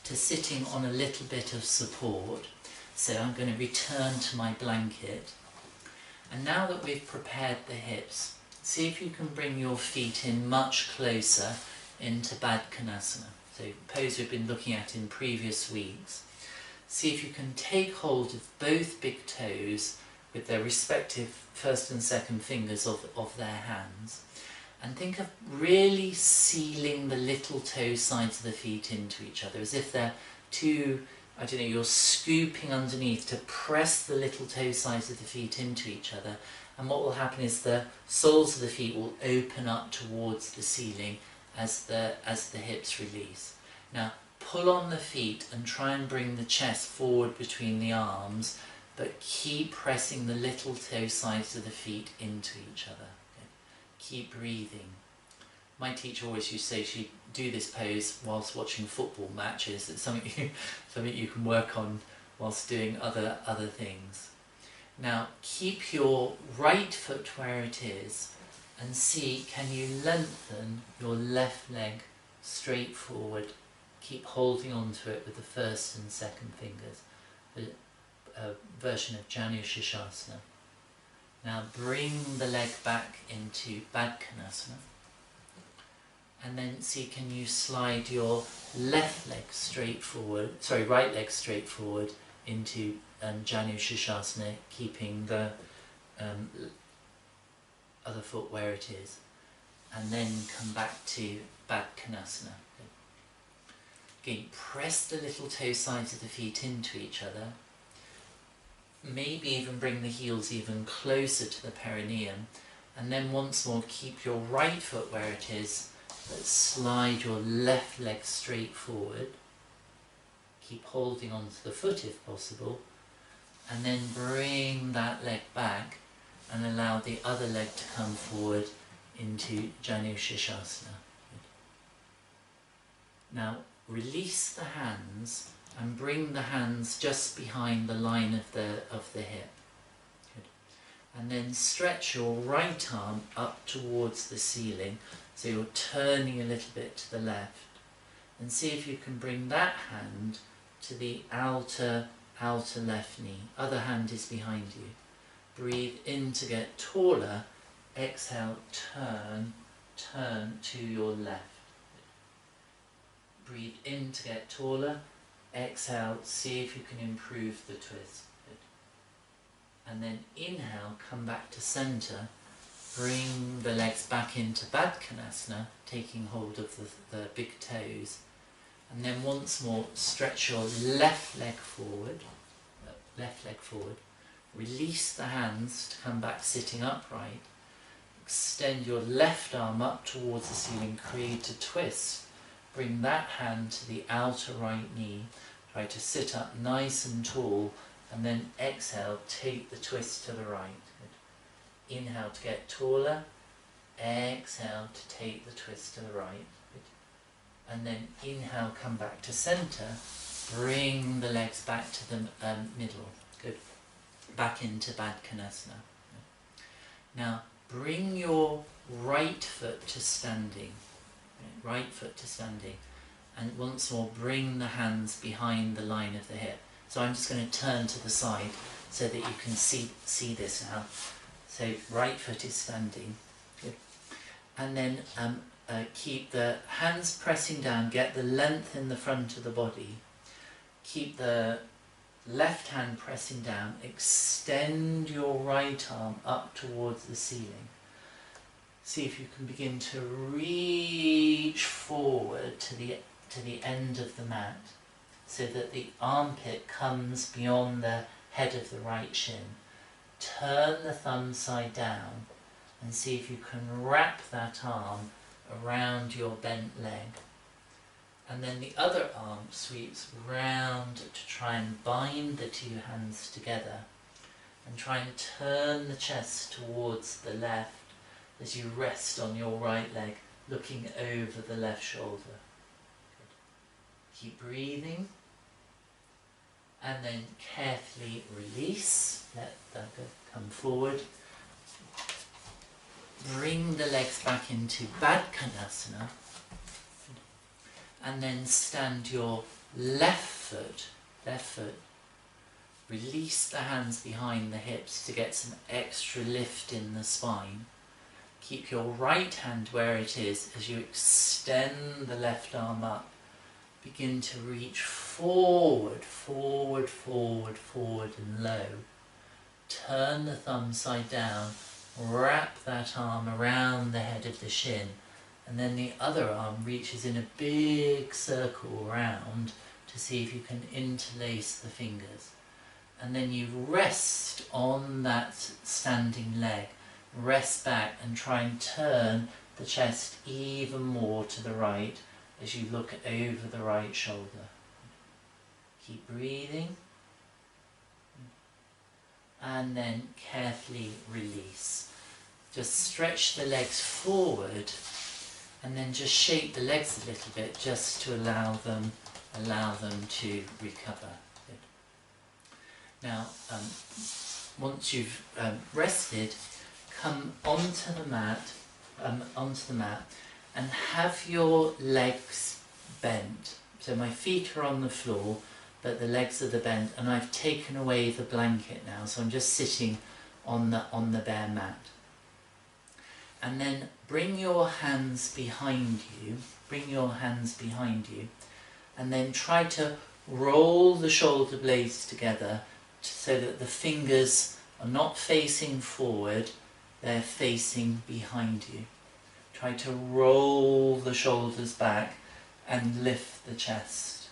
Speaker 1: to sitting on a little bit of support. So I'm going to return to my blanket. And now that we've prepared the hips, see if you can bring your feet in much closer into Baddha Konasana. So pose we've been looking at in previous weeks. See if you can take hold of both big toes with their respective first and second fingers of their hands, and think of really sealing the little toe sides of the feet into each other, as if they're two, I don't know, you're scooping underneath to press the little toe sides of the feet into each other, and what will happen is the soles of the feet will open up towards the ceiling as the hips release. Now pull on the feet and try and bring the chest forward between the arms, but keep pressing the little toe sides of the feet into each other. Okay. Keep breathing. My teacher always used to say she'd do this pose whilst watching football matches. It's something you can work on whilst doing other things. Now keep your right foot where it is and see, can you lengthen your left leg straight forward. Keep holding on to it with the first and second fingers. A version of Janu Shirshasana. Now bring the leg back into Baddha Konasana, and then see, can you slide your right leg straight forward into Janu Shirshasana, keeping the other foot where it is, and then come back to Baddha Konasana. Again, press the little toe sides of the feet into each other. Maybe even bring the heels even closer to the perineum. And then once more, keep your right foot where it is, but slide your left leg straight forward. Keep holding onto the foot if possible. And then bring that leg back and allow the other leg to come forward into Janu Shirshasana. Now release the hands and bring the hands just behind the line of the hip. Good. And then stretch your right arm up towards the ceiling, so you're turning a little bit to the left. And see if you can bring that hand to the outer left knee. Other hand is behind you. Breathe in to get taller. Exhale, turn to your left. Breathe in to get taller. Exhale, see if you can improve the twist. Good. And then inhale, come back to center. Bring the legs back into Baddha Konasana, taking hold of the big toes. And then once more, stretch your left leg forward. Release the hands to come back sitting upright. Extend your left arm up towards the ceiling, create a twist. Bring that hand to the outer right knee. Try to sit up nice and tall, and then exhale, take the twist to the right. Good. Inhale to get taller. Exhale to take the twist to the right. Good. And then inhale, come back to center. Bring the legs back to the middle. Good. Back into Baddha Konasana. Now bring your right foot to standing. Right foot to standing. And once more, bring the hands behind the line of the hip. So I'm just going to turn to the side so that you can see this now. So right foot is standing. Good. And then keep the hands pressing down, get the length in the front of the body. Keep the left hand pressing down, extend your right arm up towards the ceiling. See if you can begin to reach forward to the end of the mat, so that the armpit comes beyond the head of the right shin. Turn the thumb side down and see if you can wrap that arm around your bent leg. And then the other arm sweeps round to try and bind the two hands together, and try and turn the chest towards the left as you rest on your right leg, looking over the left shoulder. Good. Keep breathing, and then carefully release, let that come forward. Bring the legs back into Baddha Konasana, and then stand your left foot, release the hands behind the hips to get some extra lift in the spine. Keep your right hand where it is as you extend the left arm up. Begin to reach forward and low. Turn the thumb side down, wrap that arm around the head of the shin, and then the other arm reaches in a big circle around to see if you can interlace the fingers. And then you rest on that standing leg. Rest back and try and turn the chest even more to the right as you look over the right shoulder. Keep breathing, and then carefully release. Just stretch the legs forward and then just shake the legs a little bit just to allow them to recover. Good. Now once you've rested, come onto the mat and have your legs bent. So my feet are on the floor, but the legs are bent, and I've taken away the blanket now, so I'm just sitting on the bare mat. And then bring your hands behind you, and then try to roll the shoulder blades together so that the fingers are not facing forward, they're facing behind you. Try to roll the shoulders back and lift the chest.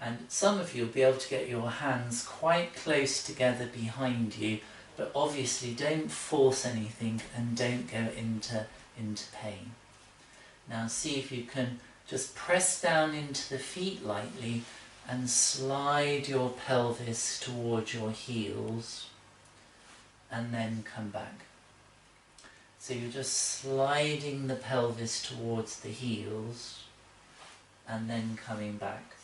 Speaker 1: And some of you will be able to get your hands quite close together behind you, but obviously don't force anything and don't go into pain. Now see if you can just press down into the feet lightly and slide your pelvis towards your heels and then come back. So you're just sliding the pelvis towards the heels and then coming back.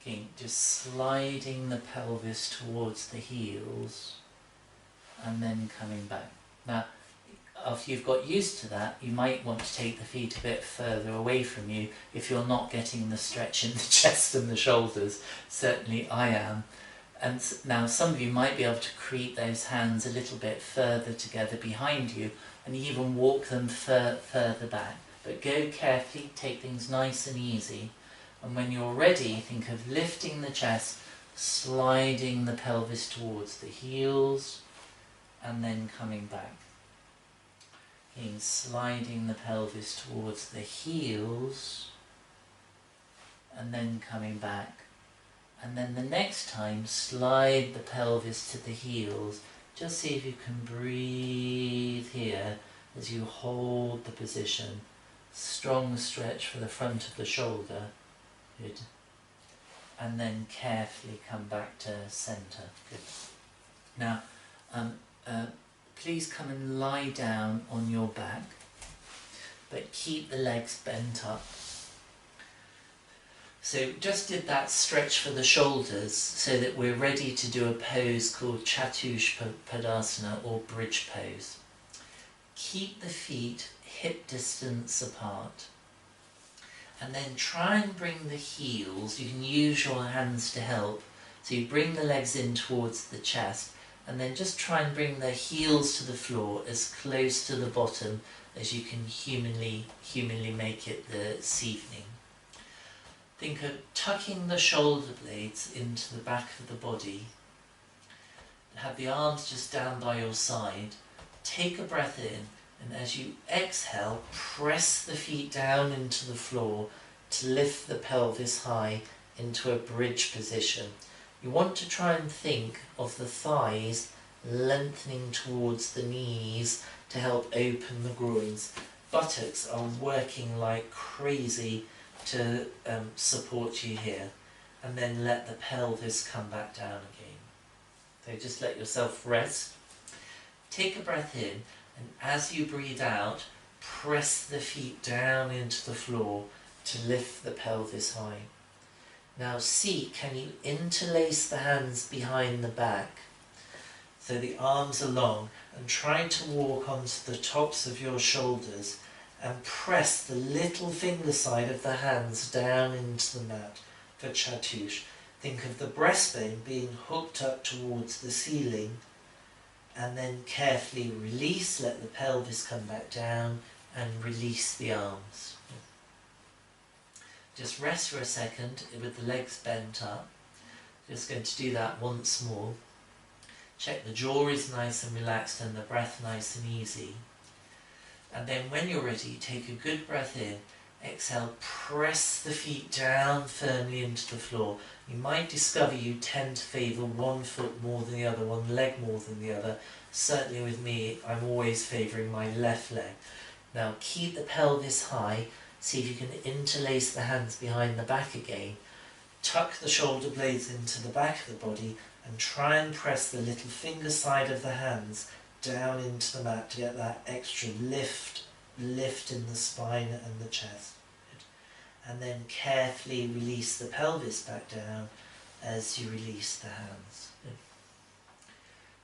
Speaker 1: Again, just sliding the pelvis towards the heels and then coming back. Now, after you've got used to that, you might want to take the feet a bit further away from you if you're not getting the stretch in the chest and the shoulders. Certainly I am. And now some of you might be able to create those hands a little bit further together behind you and even walk them further back. But go carefully, take things nice and easy. And when you're ready, think of lifting the chest, sliding the pelvis towards the heels and then coming back. Again, sliding the pelvis towards the heels and then coming back. And then the next time, slide the pelvis to the heels. Just see if you can breathe here as you hold the position. Strong stretch for the front of the shoulder. Good. And then carefully come back to centre. Good. Now, please come and lie down on your back, but keep the legs bent up. So just did that stretch for the shoulders so that we're ready to do a pose called Chatushpadasana or bridge pose. Keep the feet hip distance apart and then try and bring the heels, you can use your hands to help, so you bring the legs in towards the chest and then just try and bring the heels to the floor as close to the bottom as you can humanly make it this evening. Think of tucking the shoulder blades into the back of the body. Have the arms just down by your side. Take a breath in, and as you exhale, press the feet down into the floor to lift the pelvis high into a bridge position. You want to try and think of the thighs lengthening towards the knees to help open the groins. Buttocks are working like crazy to support you here, and then let the pelvis come back down again. So just let yourself rest. Take a breath in, and as you breathe out, press the feet down into the floor to lift the pelvis high. Now see, can you interlace the hands behind the back so the arms are long, and try to walk onto the tops of your shoulders and press the little finger side of the hands down into the mat for Chatush. Think of the breastbone being hooked up towards the ceiling, and then carefully release, let the pelvis come back down and release the arms. Just rest for a second with the legs bent up. Just going to do that once more. Check the jaw is nice and relaxed and the breath nice and easy. And then when you're ready, take a good breath in, exhale, press the feet down firmly into the floor. You might discover you tend to favour one foot more than the other, one leg more than the other. Certainly with me, I'm always favouring my left leg. Now keep the pelvis high, see if you can interlace the hands behind the back again. Tuck the shoulder blades into the back of the body and try and press the little finger side of the hands down into the mat to get that extra lift in the spine and the chest. And then carefully release the pelvis back down as you release the hands.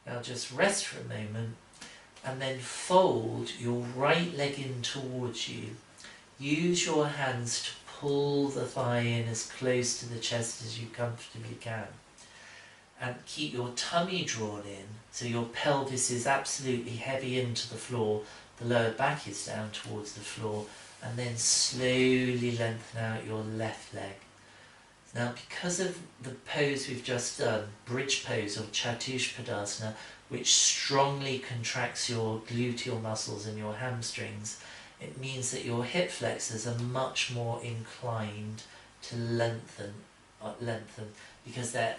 Speaker 1: Now just rest for a moment and then fold your right leg in towards you. Use your hands to pull the thigh in as close to the chest as you comfortably can. And keep your tummy drawn in, so your pelvis is absolutely heavy into the floor, the lower back is down towards the floor, and then slowly lengthen out your left leg. Now because of the pose we've just done, bridge pose or Chatushpadasana, which strongly contracts your gluteal muscles and your hamstrings, it means that your hip flexors are much more inclined to lengthen because they're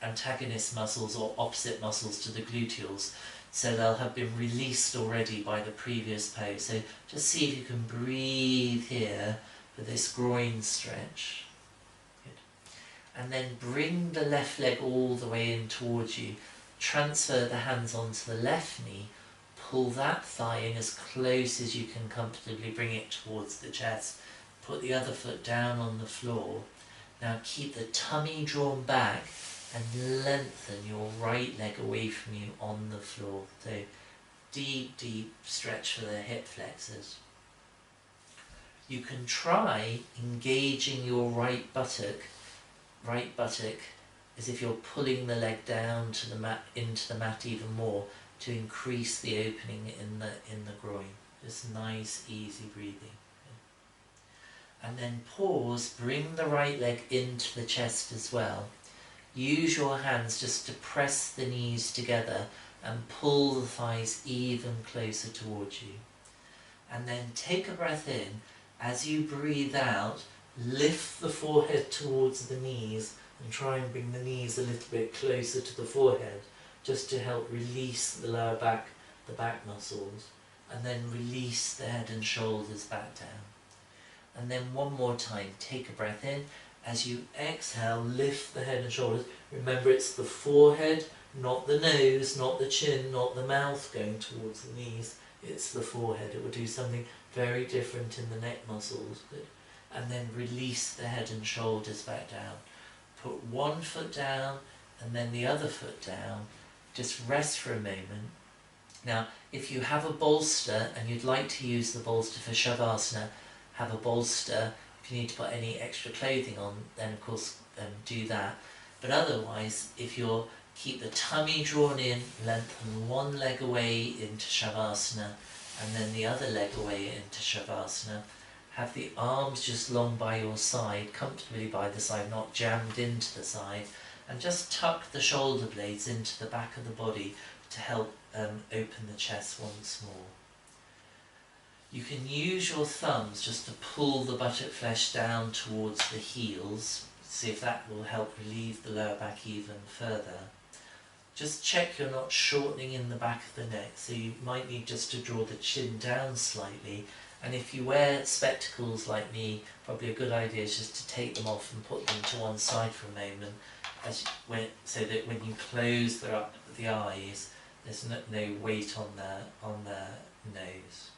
Speaker 1: antagonist muscles or opposite muscles to the gluteals, so they'll have been released already by the previous pose. So just see if you can breathe here for this groin stretch. Good. And then bring the left leg all the way in towards you. Transfer the hands onto the left knee. Pull that thigh in as close as you can comfortably, bring it towards the chest. Put the other foot down on the floor. Now keep the tummy drawn back and lengthen your right leg away from you on the floor. So deep, deep stretch for the hip flexors. You can try engaging your right buttock as if you're pulling the leg down to the mat, into the mat even more, to increase the opening in the groin. Just nice, easy breathing. And then pause, bring the right leg into the chest as well. Use your hands just to press the knees together and pull the thighs even closer towards you. And then take a breath in. As you breathe out, lift the forehead towards the knees and try and bring the knees a little bit closer to the forehead, just to help release the lower back, the back muscles, and then release the head and shoulders back down. And then one more time, take a breath in. As you exhale, lift the head and shoulders. Remember, it's the forehead, not the nose, not the chin, not the mouth going towards the knees. It's the forehead. It will do something very different in the neck muscles. Good. And then release the head and shoulders back down. Put one foot down and then the other foot down. Just rest for a moment. Now, if you have a bolster and you'd like to use the bolster for Shavasana, have a bolster. If you need to put any extra clothing on, then of course do that. But otherwise, if you're keep the tummy drawn in, lengthen one leg away into Shavasana, and then the other leg away into Shavasana. Have the arms just long by your side, comfortably by the side, not jammed into the side, and just tuck the shoulder blades into the back of the body to help open the chest once more. You can use your thumbs just to pull the buttock flesh down towards the heels. See if that will help relieve the lower back even further. Just check you're not shortening in the back of the neck, so you might need just to draw the chin down slightly. And if you wear spectacles like me, probably a good idea is just to take them off and put them to one side for a moment, so that when you close the eyes, there's no weight on the nose.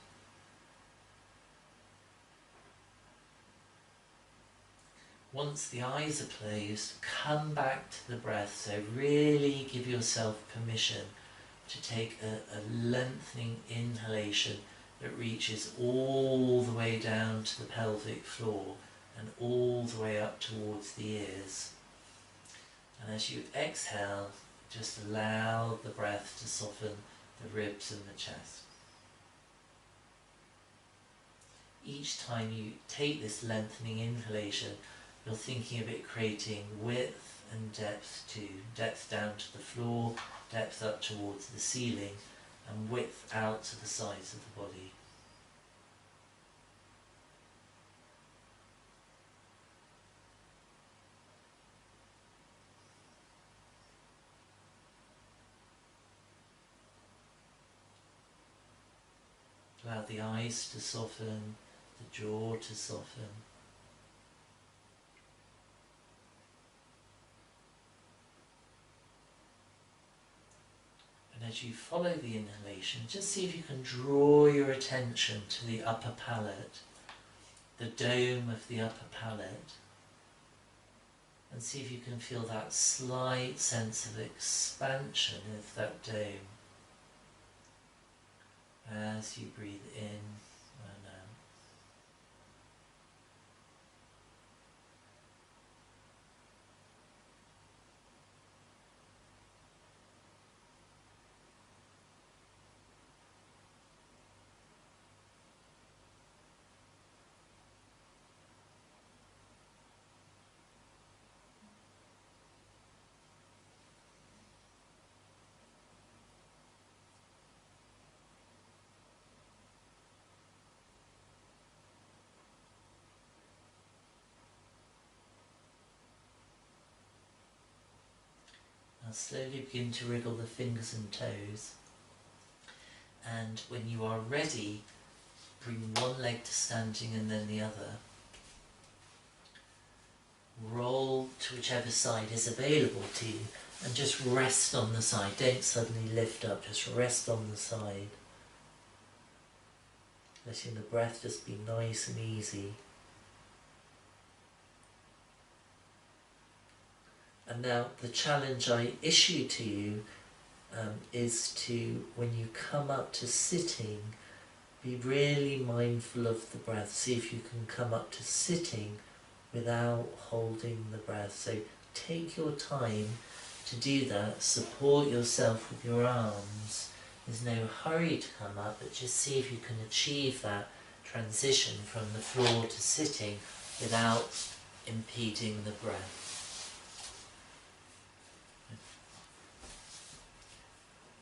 Speaker 1: Once the eyes are closed, come back to the breath. So really give yourself permission to take a lengthening inhalation that reaches all the way down to the pelvic floor and all the way up towards the ears. And as you exhale, just allow the breath to soften the ribs and the chest. Each time you take this lengthening inhalation, you're thinking of it creating width and depth too. Depth down to the floor, depth up towards the ceiling, and width out to the sides of the body. Allow the eyes to soften, the jaw to soften. And as you follow the inhalation, just see if you can draw your attention to the upper palate, the dome of the upper palate, and see if you can feel that slight sense of expansion of that dome as you breathe in and out. slowly begin to wriggle the fingers and toes, and when you are ready, bring one leg to standing and then the other. Roll to whichever side is available to you and just rest on the side. Don't suddenly lift up, just rest on the side. Letting the breath just be nice and easy. And now the challenge I issue to you is to, when you come up to sitting, be really mindful of the breath. See if you can come up to sitting without holding the breath. So take your time to do that. Support yourself with your arms. There's no hurry to come up, but just see if you can achieve that transition from the floor to sitting without impeding the breath.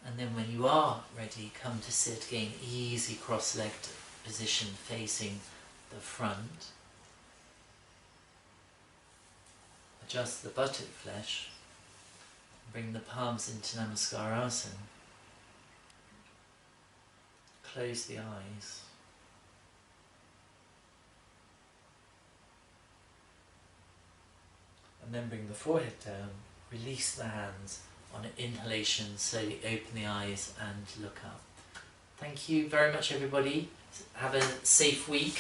Speaker 1: And then when you are ready, come to sit again, easy cross-legged position facing the front. Adjust the buttock flesh. Bring the palms into Namaskarasana. Close the eyes. And then bring the forehead down. Release the hands. On an inhalation, slowly open the eyes and look up. Thank you very much, everybody. Have a safe week.